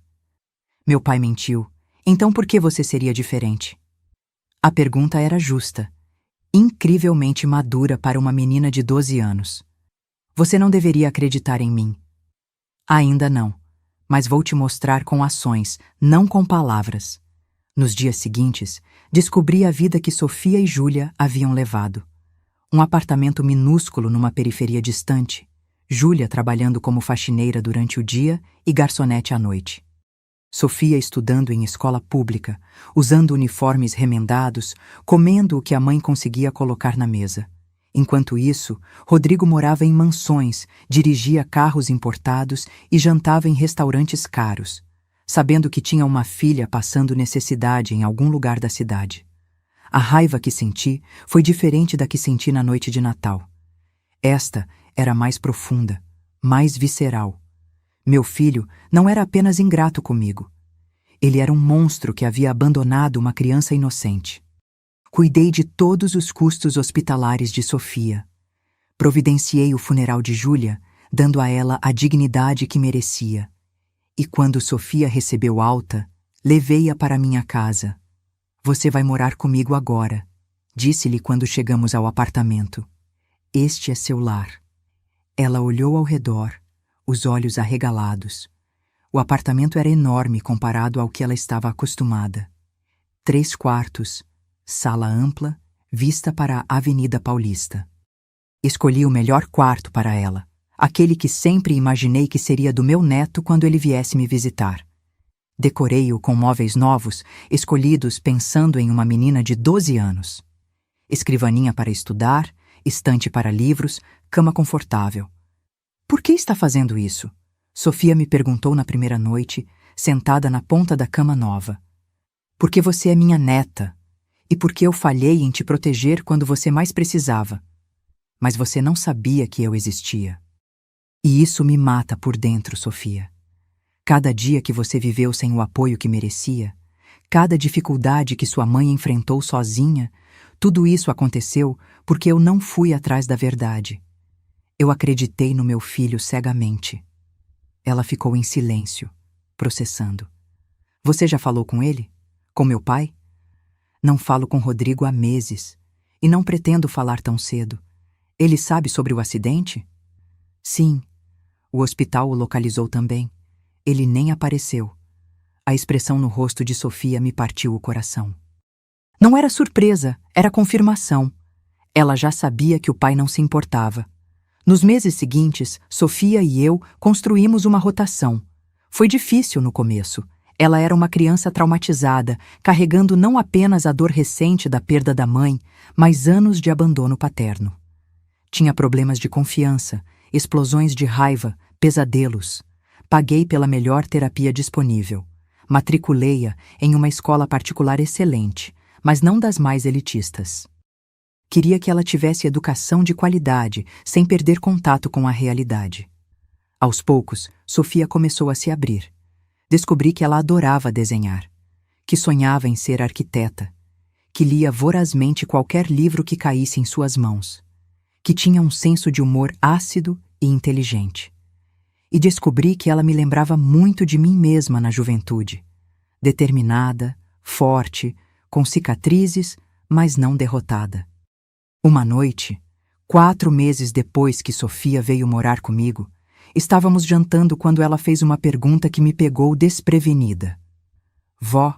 Meu pai mentiu, então por que você seria diferente? A pergunta era justa, incrivelmente madura para uma menina de 12 anos. Você não deveria acreditar em mim. Ainda não, mas vou te mostrar com ações, não com palavras. Nos dias seguintes, descobri a vida que Sofia e Júlia haviam levado. Um apartamento minúsculo numa periferia distante, Júlia trabalhando como faxineira durante o dia e garçonete à noite. Sofia estudando em escola pública, usando uniformes remendados, comendo o que a mãe conseguia colocar na mesa. Enquanto isso, Rodrigo morava em mansões, dirigia carros importados e jantava em restaurantes caros, sabendo que tinha uma filha passando necessidade em algum lugar da cidade. A raiva que senti foi diferente da que senti na noite de Natal. Esta era mais profunda, mais visceral. Meu filho não era apenas ingrato comigo. Ele era um monstro que havia abandonado uma criança inocente. Cuidei de todos os custos hospitalares de Sofia. Providenciei o funeral de Júlia, dando a ela a dignidade que merecia. E quando Sofia recebeu alta, levei-a para minha casa. Você vai morar comigo agora, disse-lhe quando chegamos ao apartamento. Este é seu lar. Ela olhou ao redor, os olhos arregalados. O apartamento era enorme comparado ao que ela estava acostumada. 3 quartos, sala ampla, vista para a Avenida Paulista. Escolhi o melhor quarto para ela, aquele que sempre imaginei que seria do meu neto quando ele viesse me visitar. Decorei-o com móveis novos, escolhidos pensando em uma menina de 12 anos. Escrivaninha para estudar, estante para livros, cama confortável. Por que está fazendo isso? Sofia me perguntou na primeira noite, sentada na ponta da cama nova. Porque você é minha neta, e porque eu falhei em te proteger quando você mais precisava. Mas você não sabia que eu existia. E isso me mata por dentro, Sofia. Cada dia que você viveu sem o apoio que merecia, cada dificuldade que sua mãe enfrentou sozinha, tudo isso aconteceu porque eu não fui atrás da verdade. Eu acreditei no meu filho cegamente. Ela ficou em silêncio, processando. Você já falou com ele? Com meu pai? Não falo com Rodrigo há meses, e não pretendo falar tão cedo. Ele sabe sobre o acidente? Sim. O hospital o localizou também. Ele nem apareceu. A expressão no rosto de Sofia me partiu o coração. Não era surpresa, era confirmação. Ela já sabia que o pai não se importava. Nos meses seguintes, Sofia e eu construímos uma rotação. Foi difícil no começo. Ela era uma criança traumatizada, carregando não apenas a dor recente da perda da mãe, mas anos de abandono paterno. Tinha problemas de confiança, explosões de raiva, pesadelos. Paguei pela melhor terapia disponível. Matriculei-a em uma escola particular excelente, mas não das mais elitistas. Queria que ela tivesse educação de qualidade, sem perder contato com a realidade. Aos poucos, Sofia começou a se abrir. Descobri que ela adorava desenhar, que sonhava em ser arquiteta, que lia vorazmente qualquer livro que caísse em suas mãos, que tinha um senso de humor ácido e inteligente. E descobri que ela me lembrava muito de mim mesma na juventude, determinada, forte, com cicatrizes, mas não derrotada. Uma noite, 4 meses depois que Sofia veio morar comigo, estávamos jantando quando ela fez uma pergunta que me pegou desprevenida. Vó,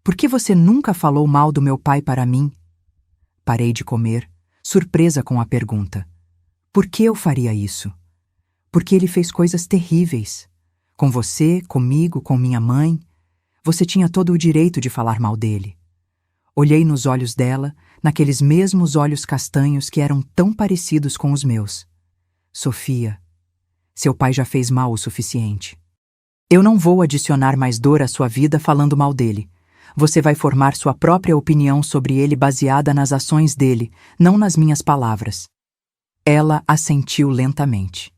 por que você nunca falou mal do meu pai para mim? Parei de comer, surpresa com a pergunta. Por que eu faria isso? Porque ele fez coisas terríveis. Com você, comigo, com minha mãe. Você tinha todo o direito de falar mal dele. Olhei nos olhos dela, naqueles mesmos olhos castanhos que eram tão parecidos com os meus. Sofia, seu pai já fez mal o suficiente. Eu não vou adicionar mais dor à sua vida falando mal dele. Você vai formar sua própria opinião sobre ele baseada nas ações dele, não nas minhas palavras. Ela assentiu lentamente.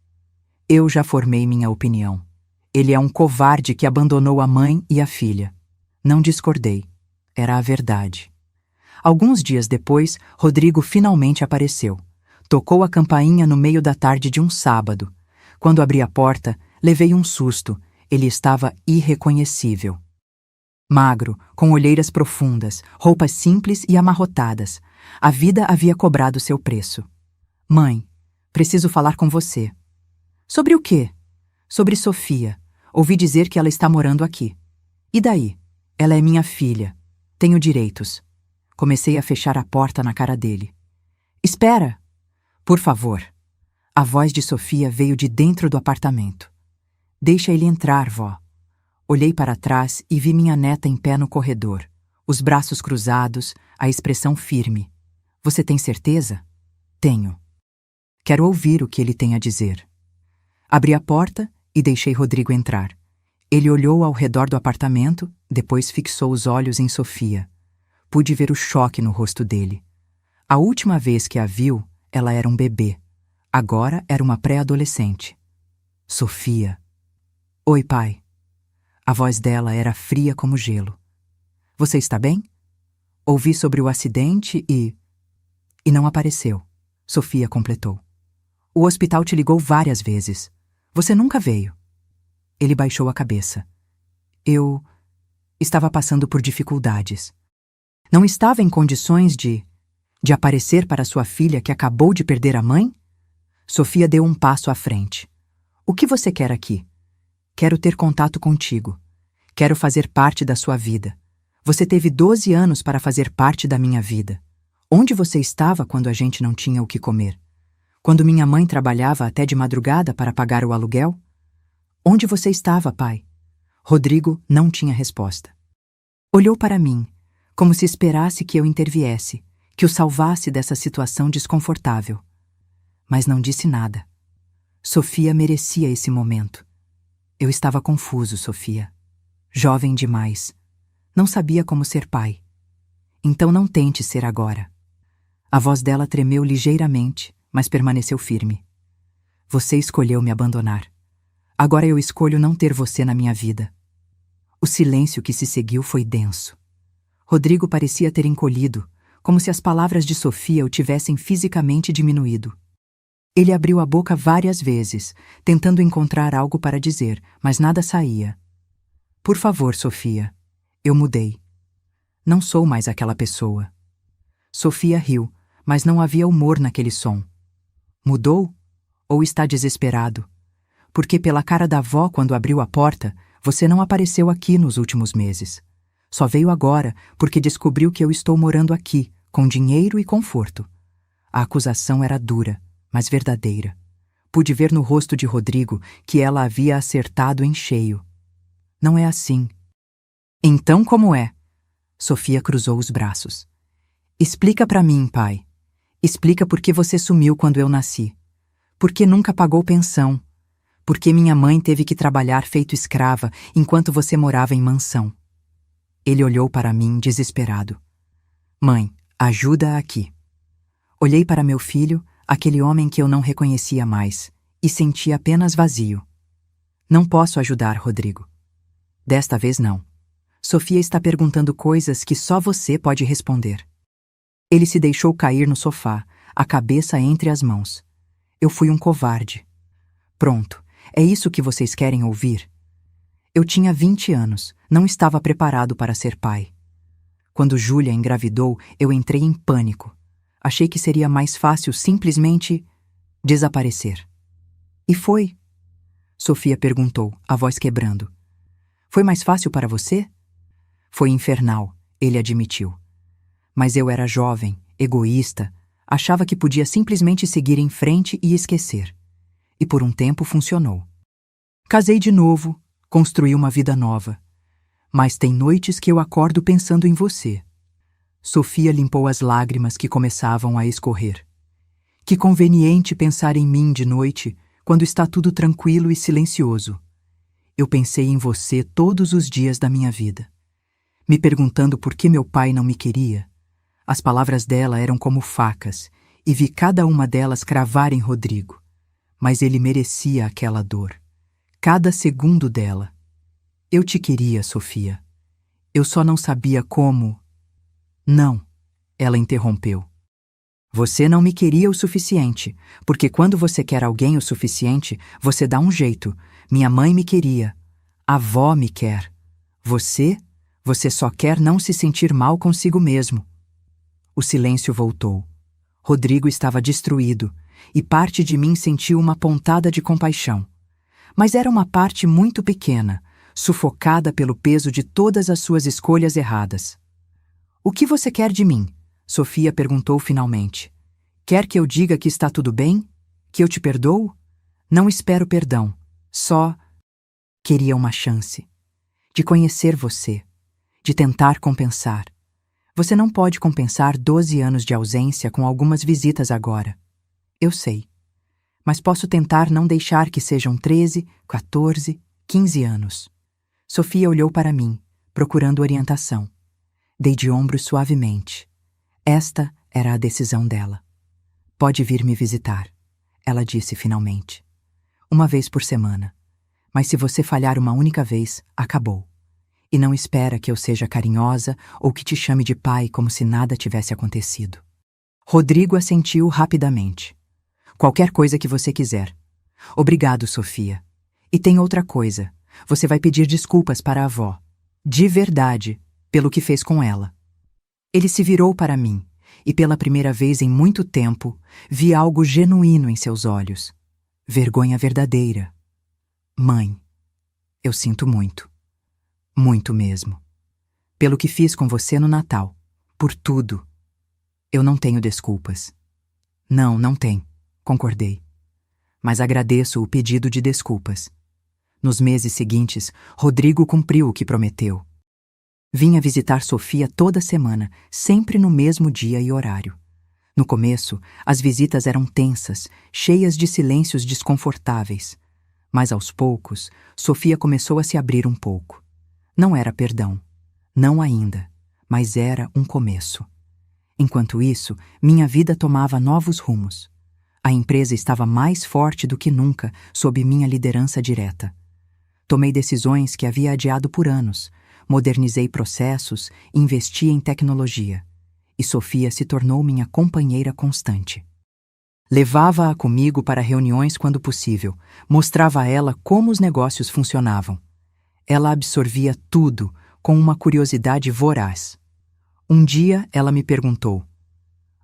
Eu já formei minha opinião. Ele é um covarde que abandonou a mãe e a filha. Não discordei. Era a verdade. Alguns dias depois, Rodrigo finalmente apareceu. Tocou a campainha no meio da tarde de um sábado. Quando abri a porta, levei um susto. Ele estava irreconhecível. Magro, com olheiras profundas, roupas simples e amarrotadas. A vida havia cobrado seu preço. Mãe, preciso falar com você. Sobre o quê? Sobre Sofia. Ouvi dizer que ela está morando aqui. E daí? Ela é minha filha. Tenho direitos. Comecei a fechar a porta na cara dele. Espera! Por favor. A voz de Sofia veio de dentro do apartamento. Deixa ele entrar, vó. Olhei para trás e vi minha neta em pé no corredor, os braços cruzados, a expressão firme. Você tem certeza? Tenho. Quero ouvir o que ele tem a dizer. Abri a porta e deixei Rodrigo entrar. Ele olhou ao redor do apartamento, depois fixou os olhos em Sofia. Pude ver o choque no rosto dele. A última vez que a viu, ela era um bebê. Agora era uma pré-adolescente. Sofia. Oi, pai. A voz dela era fria como gelo. Você está bem? Ouvi sobre o acidente e não apareceu. Sofia completou. O hospital te ligou várias vezes. Você nunca veio. Ele baixou a cabeça. Eu estava passando por dificuldades. Não estava em condições de aparecer para sua filha que acabou de perder a mãe? Sofia deu um passo à frente. O que você quer aqui? Quero ter contato contigo. Quero fazer parte da sua vida. Você teve 12 anos para fazer parte da minha vida. Onde você estava quando a gente não tinha o que comer? Quando minha mãe trabalhava até de madrugada para pagar o aluguel? Onde você estava, pai? Rodrigo não tinha resposta. Olhou para mim, como se esperasse que eu interviesse, que o salvasse dessa situação desconfortável. Mas não disse nada. Sofia merecia esse momento. Eu estava confuso, Sofia. Jovem demais. Não sabia como ser pai. Então não tente ser agora. A voz dela tremeu ligeiramente, mas permaneceu firme. Você escolheu me abandonar. Agora eu escolho não ter você na minha vida. O silêncio que se seguiu foi denso. Rodrigo parecia ter encolhido, como se as palavras de Sofia o tivessem fisicamente diminuído. Ele abriu a boca várias vezes, tentando encontrar algo para dizer, mas nada saía. Por favor, Sofia. Eu mudei. Não sou mais aquela pessoa. Sofia riu, mas não havia humor naquele som. Mudou? Ou está desesperado? Porque pela cara da avó quando abriu a porta, você não apareceu aqui nos últimos meses. Só veio agora porque descobriu que eu estou morando aqui, com dinheiro e conforto. A acusação era dura, mas verdadeira. Pude ver no rosto de Rodrigo que ela havia acertado em cheio. Não é assim. Então como é? Sofia cruzou os braços. Explica para mim, pai. Explica por que você sumiu quando eu nasci. Por que nunca pagou pensão. Por que minha mãe teve que trabalhar feito escrava enquanto você morava em mansão. Ele olhou para mim desesperado. Mãe, ajuda aqui. Olhei para meu filho, aquele homem que eu não reconhecia mais, e senti apenas vazio. Não posso ajudar, Rodrigo. Desta vez não. Sofia está perguntando coisas que só você pode responder. Ele se deixou cair no sofá, a cabeça entre as mãos. Eu fui um covarde. Pronto, é isso que vocês querem ouvir? Eu tinha 20 anos, não estava preparado para ser pai. Quando Júlia engravidou, eu entrei em pânico. Achei que seria mais fácil simplesmente desaparecer. E foi? Sofia perguntou, a voz quebrando. Foi mais fácil para você? Foi infernal, ele admitiu. Mas eu era jovem, egoísta, achava que podia simplesmente seguir em frente e esquecer. E por um tempo funcionou. Casei de novo, construí uma vida nova. Mas tem noites que eu acordo pensando em você. Sofia limpou as lágrimas que começavam a escorrer. Que conveniente pensar em mim de noite, quando está tudo tranquilo e silencioso. Eu pensei em você todos os dias da minha vida, me perguntando por que meu pai não me queria. As palavras dela eram como facas, e vi cada uma delas cravar em Rodrigo. Mas ele merecia aquela dor. Cada segundo dela. Eu te queria, Sofia. Eu só não sabia como. Não, ela interrompeu. Você não me queria o suficiente, porque quando você quer alguém o suficiente, você dá um jeito. Minha mãe me queria. A avó me quer. Você só quer não se sentir mal consigo mesmo. O silêncio voltou. Rodrigo estava destruído, e parte de mim sentiu uma pontada de compaixão. Mas era uma parte muito pequena, sufocada pelo peso de todas as suas escolhas erradas. O que você quer de mim? Sofia perguntou finalmente. Quer que eu diga que está tudo bem? Que eu te perdoo? Não espero perdão. Só queria uma chance. De conhecer você. De tentar compensar. Você não pode compensar 12 anos de ausência com algumas visitas agora. Eu sei. Mas posso tentar não deixar que sejam 13, 14, 15 anos. Sofia olhou para mim, procurando orientação. Dei de ombros suavemente. Esta era a decisão dela. Pode vir me visitar, ela disse finalmente. Uma vez por semana. Mas se você falhar uma única vez, acabou. E não espera que eu seja carinhosa ou que te chame de pai como se nada tivesse acontecido. Rodrigo assentiu rapidamente. Qualquer coisa que você quiser. Obrigado, Sofia. E tem outra coisa. Você vai pedir desculpas para a avó. De verdade, pelo que fez com ela. Ele se virou para mim, e pela primeira vez em muito tempo, vi algo genuíno em seus olhos. Vergonha verdadeira. Mãe, eu sinto muito. Muito mesmo. Pelo que fiz com você no Natal. Por tudo. Eu não tenho desculpas. Não tem, concordei. Mas agradeço o pedido de desculpas. Nos meses seguintes, Rodrigo cumpriu o que prometeu. Vinha visitar Sofia toda semana, sempre no mesmo dia e horário. No começo, as visitas eram tensas, cheias de silêncios desconfortáveis. Mas aos poucos, Sofia começou a se abrir um pouco. Não era perdão. Não ainda. Mas era um começo. Enquanto isso, minha vida tomava novos rumos. A empresa estava mais forte do que nunca sob minha liderança direta. Tomei decisões que havia adiado por anos, modernizei processos, investi em tecnologia. E Sofia se tornou minha companheira constante. Levava-a comigo para reuniões quando possível, mostrava a ela como os negócios funcionavam. Ela absorvia tudo com uma curiosidade voraz. Um dia ela me perguntou: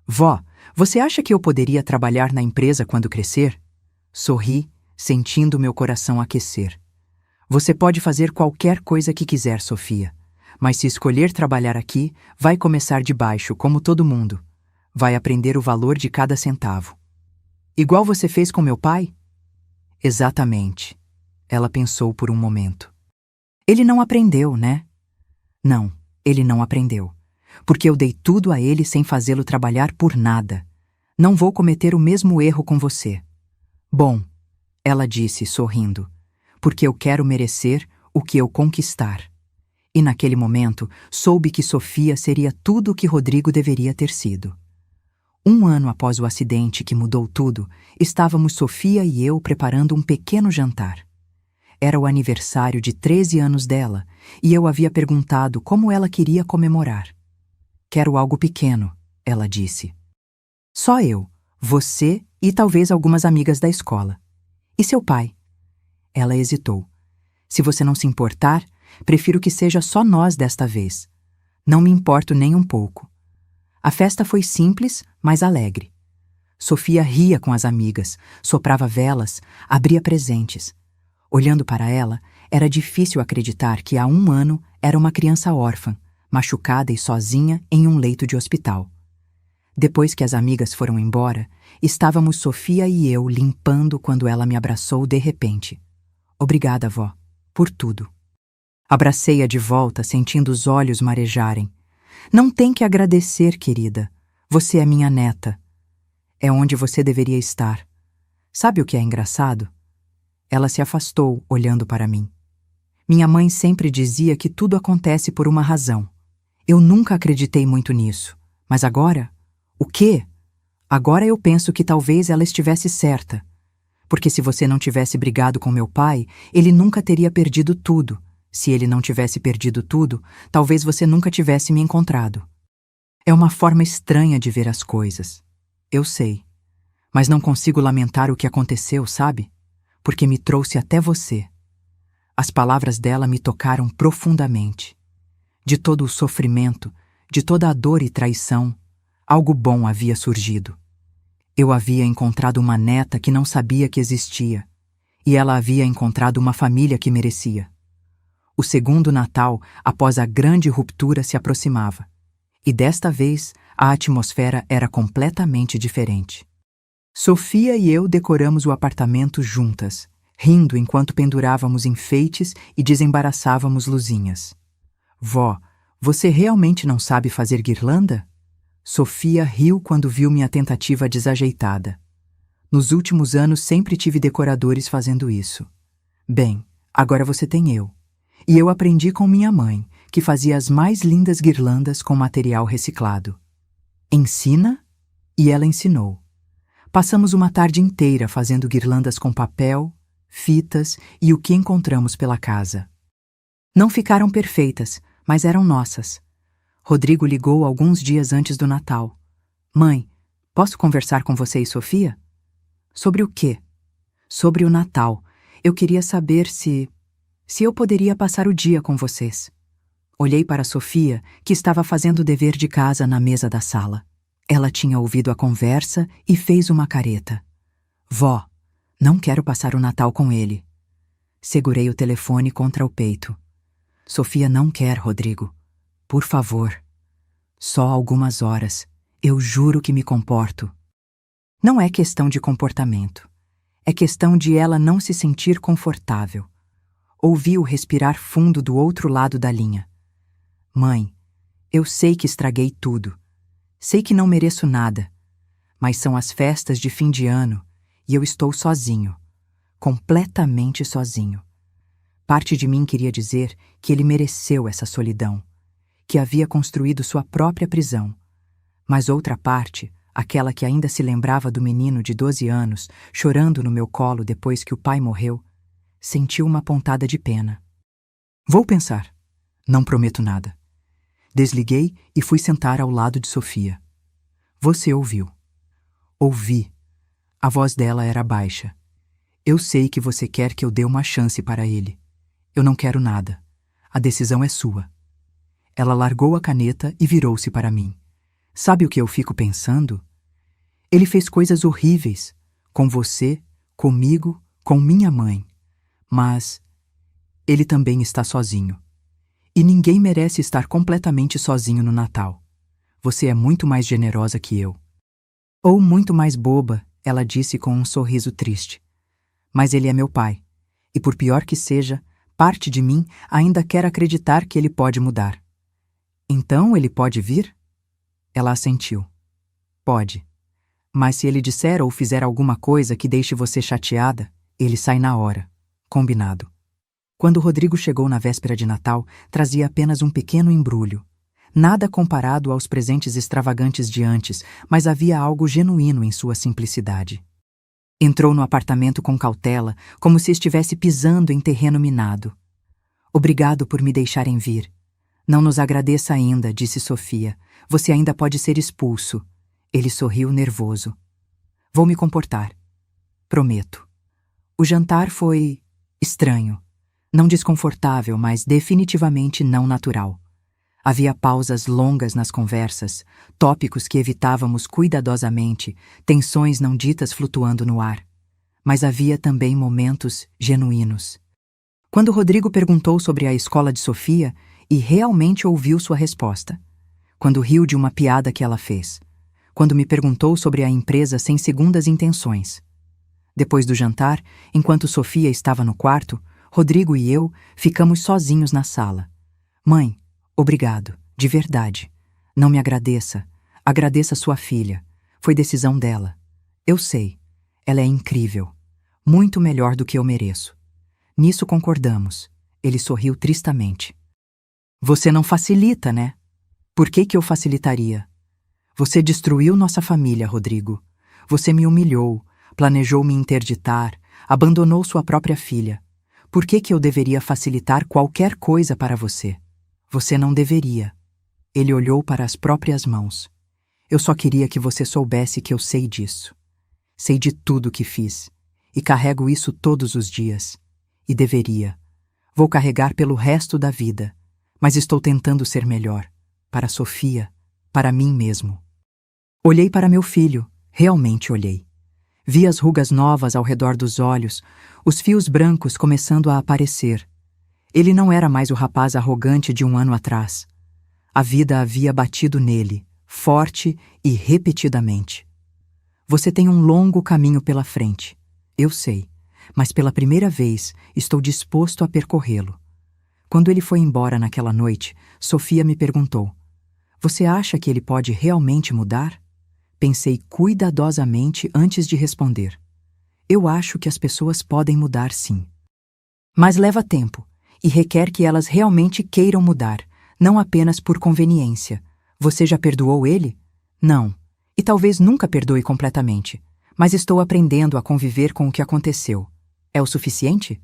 Vó, você acha que eu poderia trabalhar na empresa quando crescer? Sorri, sentindo meu coração aquecer. Você pode fazer qualquer coisa que quiser, Sofia. Mas se escolher trabalhar aqui, vai começar de baixo, como todo mundo. Vai aprender o valor de cada centavo. Igual você fez com meu pai? Exatamente. Ela pensou por um momento. Ele não aprendeu, né? Não, ele não aprendeu. Porque eu dei tudo a ele sem fazê-lo trabalhar por nada. Não vou cometer o mesmo erro com você. Bom, ela disse, sorrindo, porque eu quero merecer o que eu conquistar. E naquele momento, soube que Sofia seria tudo o que Rodrigo deveria ter sido. 1 ano após o acidente que mudou tudo, estávamos Sofia e eu preparando um pequeno jantar. Era o aniversário de 13 anos dela, e eu havia perguntado como ela queria comemorar. Quero algo pequeno, ela disse. Só eu, você e talvez algumas amigas da escola. E seu pai? Ela hesitou. Se você não se importar, prefiro que seja só nós desta vez. Não me importo nem um pouco. A festa foi simples, mas alegre. Sofia ria com as amigas, soprava velas, abria presentes. Olhando para ela, era difícil acreditar que há 1 ano era uma criança órfã, machucada e sozinha em um leito de hospital. Depois que as amigas foram embora, estávamos Sofia e eu limpando quando ela me abraçou de repente. Obrigada, vó, por tudo. Abracei-a de volta, sentindo os olhos marejarem. Não tem que agradecer, querida. Você é minha neta. É onde você deveria estar. Sabe o que é engraçado? Ela se afastou, olhando para mim. Minha mãe sempre dizia que tudo acontece por uma razão. Eu nunca acreditei muito nisso. Mas agora? O quê? Agora eu penso que talvez ela estivesse certa. Porque se você não tivesse brigado com meu pai, ele nunca teria perdido tudo. Se ele não tivesse perdido tudo, talvez você nunca tivesse me encontrado. É uma forma estranha de ver as coisas. Eu sei. Mas não consigo lamentar o que aconteceu, sabe? Porque me trouxe até você. As palavras dela me tocaram profundamente. De todo o sofrimento, de toda a dor e traição, algo bom havia surgido. Eu havia encontrado uma neta que não sabia que existia, e ela havia encontrado uma família que merecia. O segundo Natal, após a grande ruptura, se aproximava. E desta vez, a atmosfera era completamente diferente. Sofia e eu decoramos o apartamento juntas, rindo enquanto pendurávamos enfeites e desembaraçávamos luzinhas. Vó, você realmente não sabe fazer guirlanda? Sofia riu quando viu minha tentativa desajeitada. Nos últimos anos sempre tive decoradores fazendo isso. Bem, agora você tem eu. E eu aprendi com minha mãe, que fazia as mais lindas guirlandas com material reciclado. Ensina? E ela ensinou. Passamos uma tarde inteira fazendo guirlandas com papel, fitas e o que encontramos pela casa. Não ficaram perfeitas, mas eram nossas. Rodrigo ligou alguns dias antes do Natal. Mãe, posso conversar com você e Sofia? Sobre o quê? Sobre o Natal. Eu queria saber se eu poderia passar o dia com vocês. Olhei para Sofia, que estava fazendo o dever de casa na mesa da sala. Ela tinha ouvido a conversa e fez uma careta. Vó, não quero passar o Natal com ele. Segurei o telefone contra o peito. Sofia não quer, Rodrigo. Por favor. Só algumas horas. Eu juro que me comporto. Não é questão de comportamento. É questão de ela não se sentir confortável. Ouvi-o respirar fundo do outro lado da linha. Mãe, eu sei que estraguei tudo. Sei que não mereço nada. Mas são as festas de fim de ano e eu estou sozinho. Completamente sozinho. Parte de mim queria dizer que ele mereceu essa solidão, que havia construído sua própria prisão. Mas outra parte, aquela que ainda se lembrava do menino de 12 anos, chorando no meu colo depois que o pai morreu, sentiu uma pontada de pena. Vou pensar. Não prometo nada. Desliguei e fui sentar ao lado de Sofia. Você ouviu. Ouvi. A voz dela era baixa. Eu sei que você quer que eu dê uma chance para ele. Eu não quero nada. A decisão é sua. Ela largou a caneta e virou-se para mim. Sabe o que eu fico pensando? Ele fez coisas horríveis. Com você, comigo, com minha mãe. Mas ele também está sozinho. E ninguém merece estar completamente sozinho no Natal. Você é muito mais generosa que eu. Ou muito mais boba, ela disse com um sorriso triste. Mas ele é meu pai. E por pior que seja, parte de mim ainda quer acreditar que ele pode mudar. Então ele pode vir? Ela assentiu. Pode. Mas se ele disser ou fizer alguma coisa que deixe você chateada, ele sai na hora. Combinado. Quando Rodrigo chegou na véspera de Natal, trazia apenas um pequeno embrulho. Nada comparado aos presentes extravagantes de antes, mas havia algo genuíno em sua simplicidade. Entrou no apartamento com cautela, como se estivesse pisando em terreno minado. Obrigado por me deixarem vir. Não nos agradeça ainda, disse Sofia. Você ainda pode ser expulso. Ele sorriu nervoso. Vou me comportar. Prometo. O jantar foi estranho. Não desconfortável, mas definitivamente não natural. Havia pausas longas nas conversas, tópicos que evitávamos cuidadosamente, tensões não ditas flutuando no ar. Mas havia também momentos genuínos. Quando Rodrigo perguntou sobre a escola de Sofia, e realmente ouviu sua resposta. Quando riu de uma piada que ela fez. Quando me perguntou sobre a empresa sem segundas intenções. Depois do jantar, enquanto Sofia estava no quarto, Rodrigo e eu ficamos sozinhos na sala. Mãe, obrigado, de verdade. Não me agradeça. Agradeça sua filha. Foi decisão dela. Eu sei. Ela é incrível. Muito melhor do que eu mereço. Nisso concordamos. Ele sorriu tristamente. Você não facilita, né? Por que eu facilitaria? Você destruiu nossa família, Rodrigo. Você me humilhou, planejou me interditar, abandonou sua própria filha. Por que eu deveria facilitar qualquer coisa para você? Você não deveria. Ele olhou para as próprias mãos. Eu só queria que você soubesse que eu sei disso. Sei de tudo que fiz. E carrego isso todos os dias. E deveria. Vou carregar pelo resto da vida. Mas estou tentando ser melhor. Para Sofia, para mim mesmo. Olhei para meu filho. Realmente olhei. Vi as rugas novas ao redor dos olhos, os fios brancos começando a aparecer. Ele não era mais o rapaz arrogante de um ano atrás. A vida havia batido nele, forte e repetidamente. Você tem um longo caminho pela frente. Eu sei, mas pela primeira vez estou disposto a percorrê-lo. Quando ele foi embora naquela noite, Sofia me perguntou: Você acha que ele pode realmente mudar? Pensei cuidadosamente antes de responder. Eu acho que as pessoas podem mudar, sim. Mas leva tempo, e requer que elas realmente queiram mudar, não apenas por conveniência. Você já perdoou ele? Não. E talvez nunca perdoe completamente. Mas estou aprendendo a conviver com o que aconteceu. É o suficiente?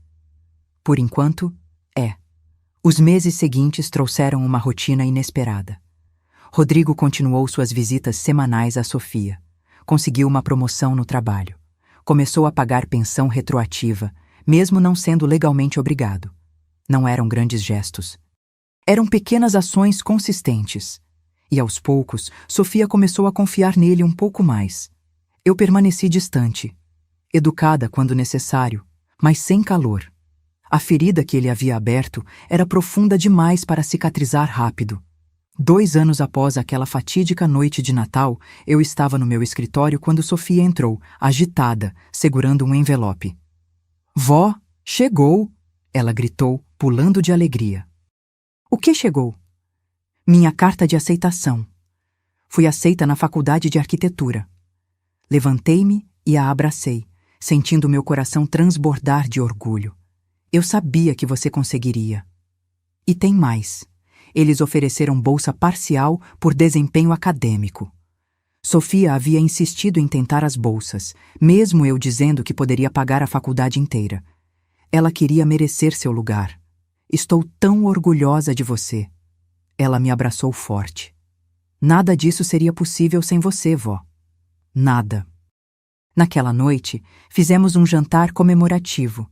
Por enquanto, é. Os meses seguintes trouxeram uma rotina inesperada. Rodrigo continuou suas visitas semanais a Sofia. Conseguiu uma promoção no trabalho. Começou a pagar pensão retroativa, mesmo não sendo legalmente obrigado. Não eram grandes gestos. Eram pequenas ações consistentes. E aos poucos, Sofia começou a confiar nele um pouco mais. Eu permaneci distante, educada quando necessário, mas sem calor. A ferida que ele havia aberto era profunda demais para cicatrizar rápido. 2 anos após aquela fatídica noite de Natal, eu estava no meu escritório quando Sofia entrou, agitada, segurando um envelope. Vó, chegou! Ela gritou, pulando de alegria. O que chegou? Minha carta de aceitação. Fui aceita na faculdade de arquitetura. Levantei-me e a abracei, sentindo meu coração transbordar de orgulho. Eu sabia que você conseguiria. E tem mais. Eles ofereceram bolsa parcial por desempenho acadêmico. Sofia havia insistido em tentar as bolsas, mesmo eu dizendo que poderia pagar a faculdade inteira. Ela queria merecer seu lugar. Estou tão orgulhosa de você. Ela me abraçou forte. Nada disso seria possível sem você, vó. Nada. Naquela noite, fizemos um jantar comemorativo.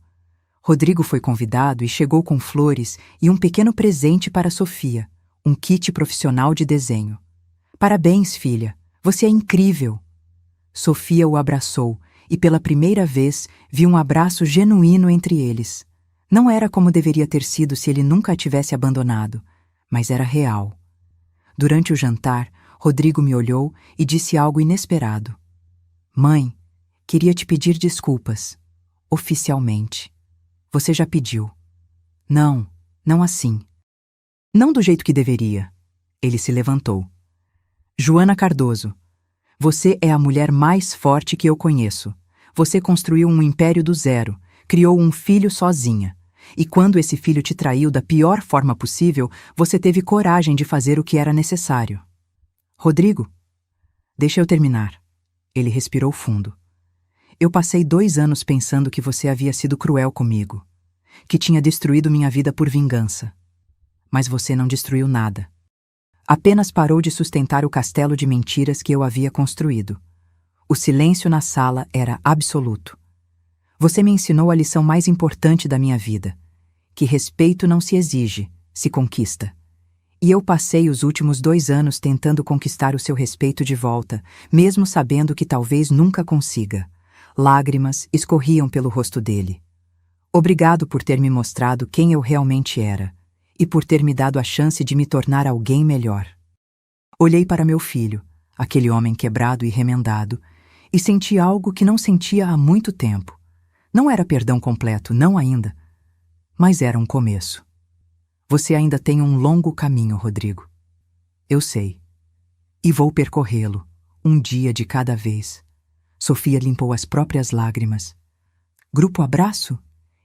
Rodrigo foi convidado e chegou com flores e um pequeno presente para Sofia, um kit profissional de desenho. Parabéns, filha, você é incrível. Sofia o abraçou e pela primeira vez vi um abraço genuíno entre eles. Não era como deveria ter sido se ele nunca a tivesse abandonado, mas era real. Durante o jantar, Rodrigo me olhou e disse algo inesperado. Mãe, queria te pedir desculpas. Oficialmente. Você já pediu. Não, não assim. Não do jeito que deveria. Ele se levantou. Joana Cardoso, você é a mulher mais forte que eu conheço. Você construiu um império do zero, criou um filho sozinha. E quando esse filho te traiu da pior forma possível, você teve coragem de fazer o que era necessário. Rodrigo, deixa eu terminar. Ele respirou fundo. Eu passei 2 anos pensando que você havia sido cruel comigo, que tinha destruído minha vida por vingança. Mas você não destruiu nada. Apenas parou de sustentar o castelo de mentiras que eu havia construído. O silêncio na sala era absoluto. Você me ensinou a lição mais importante da minha vida, que respeito não se exige, se conquista. E eu passei os últimos 2 anos tentando conquistar o seu respeito de volta, mesmo sabendo que talvez nunca consiga. Lágrimas escorriam pelo rosto dele. Obrigado por ter me mostrado quem eu realmente era e por ter me dado a chance de me tornar alguém melhor. Olhei para meu filho, aquele homem quebrado e remendado, e senti algo que não sentia há muito tempo. Não era perdão completo, não ainda, mas era um começo. Você ainda tem um longo caminho, Rodrigo. Eu sei. E vou percorrê-lo, um dia de cada vez. Sofia limpou as próprias lágrimas. Grupo abraço?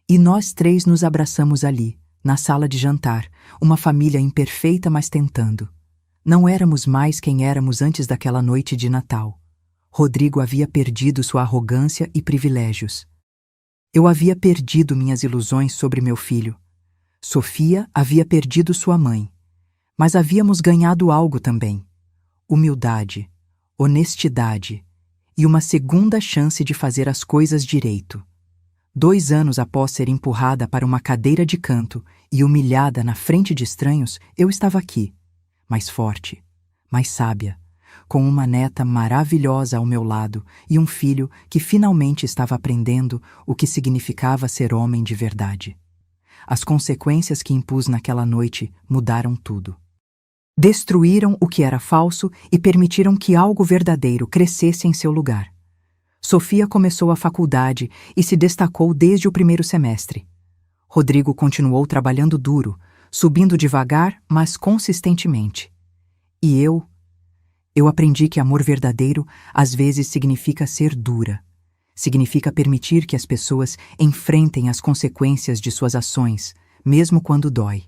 E nós três nos abraçamos ali, na sala de jantar, uma família imperfeita, mas tentando. Não éramos mais quem éramos antes daquela noite de Natal. Rodrigo havia perdido sua arrogância e privilégios. Eu havia perdido minhas ilusões sobre meu filho. Sofia havia perdido sua mãe. Mas havíamos ganhado algo também: humildade, honestidade e uma segunda chance de fazer as coisas direito. 2 anos após ser empurrada para uma cadeira de canto e humilhada na frente de estranhos, eu estava aqui, mais forte, mais sábia, com uma neta maravilhosa ao meu lado e um filho que finalmente estava aprendendo o que significava ser homem de verdade. As consequências que impus naquela noite mudaram tudo. Destruíram o que era falso e permitiram que algo verdadeiro crescesse em seu lugar. Sofia começou a faculdade e se destacou desde o primeiro semestre. Rodrigo continuou trabalhando duro, subindo devagar, mas consistentemente. E eu aprendi que amor verdadeiro às vezes significa ser dura. Significa permitir que as pessoas enfrentem as consequências de suas ações, mesmo quando dói.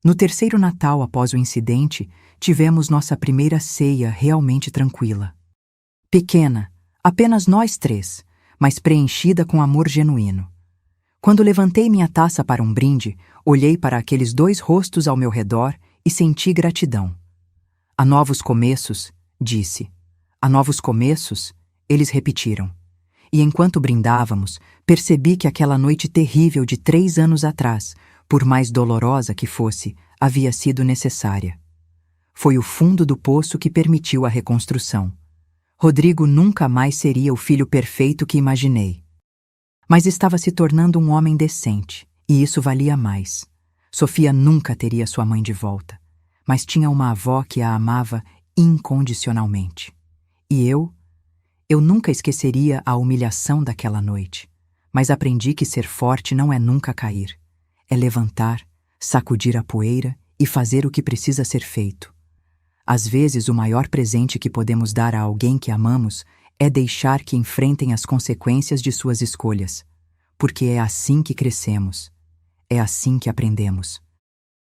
No terceiro Natal após o incidente, tivemos nossa primeira ceia realmente tranquila. Pequena, apenas nós 3, mas preenchida com amor genuíno. Quando levantei minha taça para um brinde, olhei para aqueles 2 rostos ao meu redor e senti gratidão. Há novos começos, disse. Há novos começos, eles repetiram. E enquanto brindávamos, percebi que aquela noite terrível de 3 anos atrás, por mais dolorosa que fosse, havia sido necessária. Foi o fundo do poço que permitiu a reconstrução. Rodrigo nunca mais seria o filho perfeito que imaginei. Mas estava se tornando um homem decente, e isso valia mais. Sofia nunca teria sua mãe de volta, mas tinha uma avó que a amava incondicionalmente. E eu nunca esqueceria a humilhação daquela noite, mas aprendi que ser forte não é nunca cair. É levantar, sacudir a poeira e fazer o que precisa ser feito. Às vezes, o maior presente que podemos dar a alguém que amamos é deixar que enfrentem as consequências de suas escolhas, porque é assim que crescemos, é assim que aprendemos.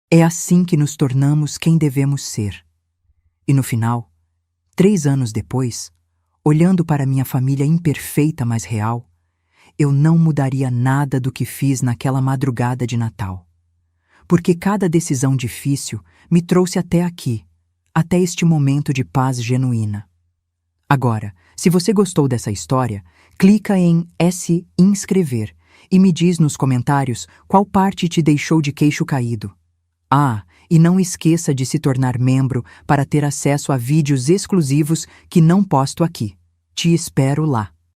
É assim que nos tornamos quem devemos ser. E no final, 3 anos depois, olhando para minha família imperfeita mas real, eu não mudaria nada do que fiz naquela madrugada de Natal. Porque cada decisão difícil me trouxe até aqui, até este momento de paz genuína. Agora, se você gostou dessa história, clica em se inscrever e me diz nos comentários qual parte te deixou de queixo caído. Ah, e não esqueça de se tornar membro para ter acesso a vídeos exclusivos que não posto aqui. Te espero lá.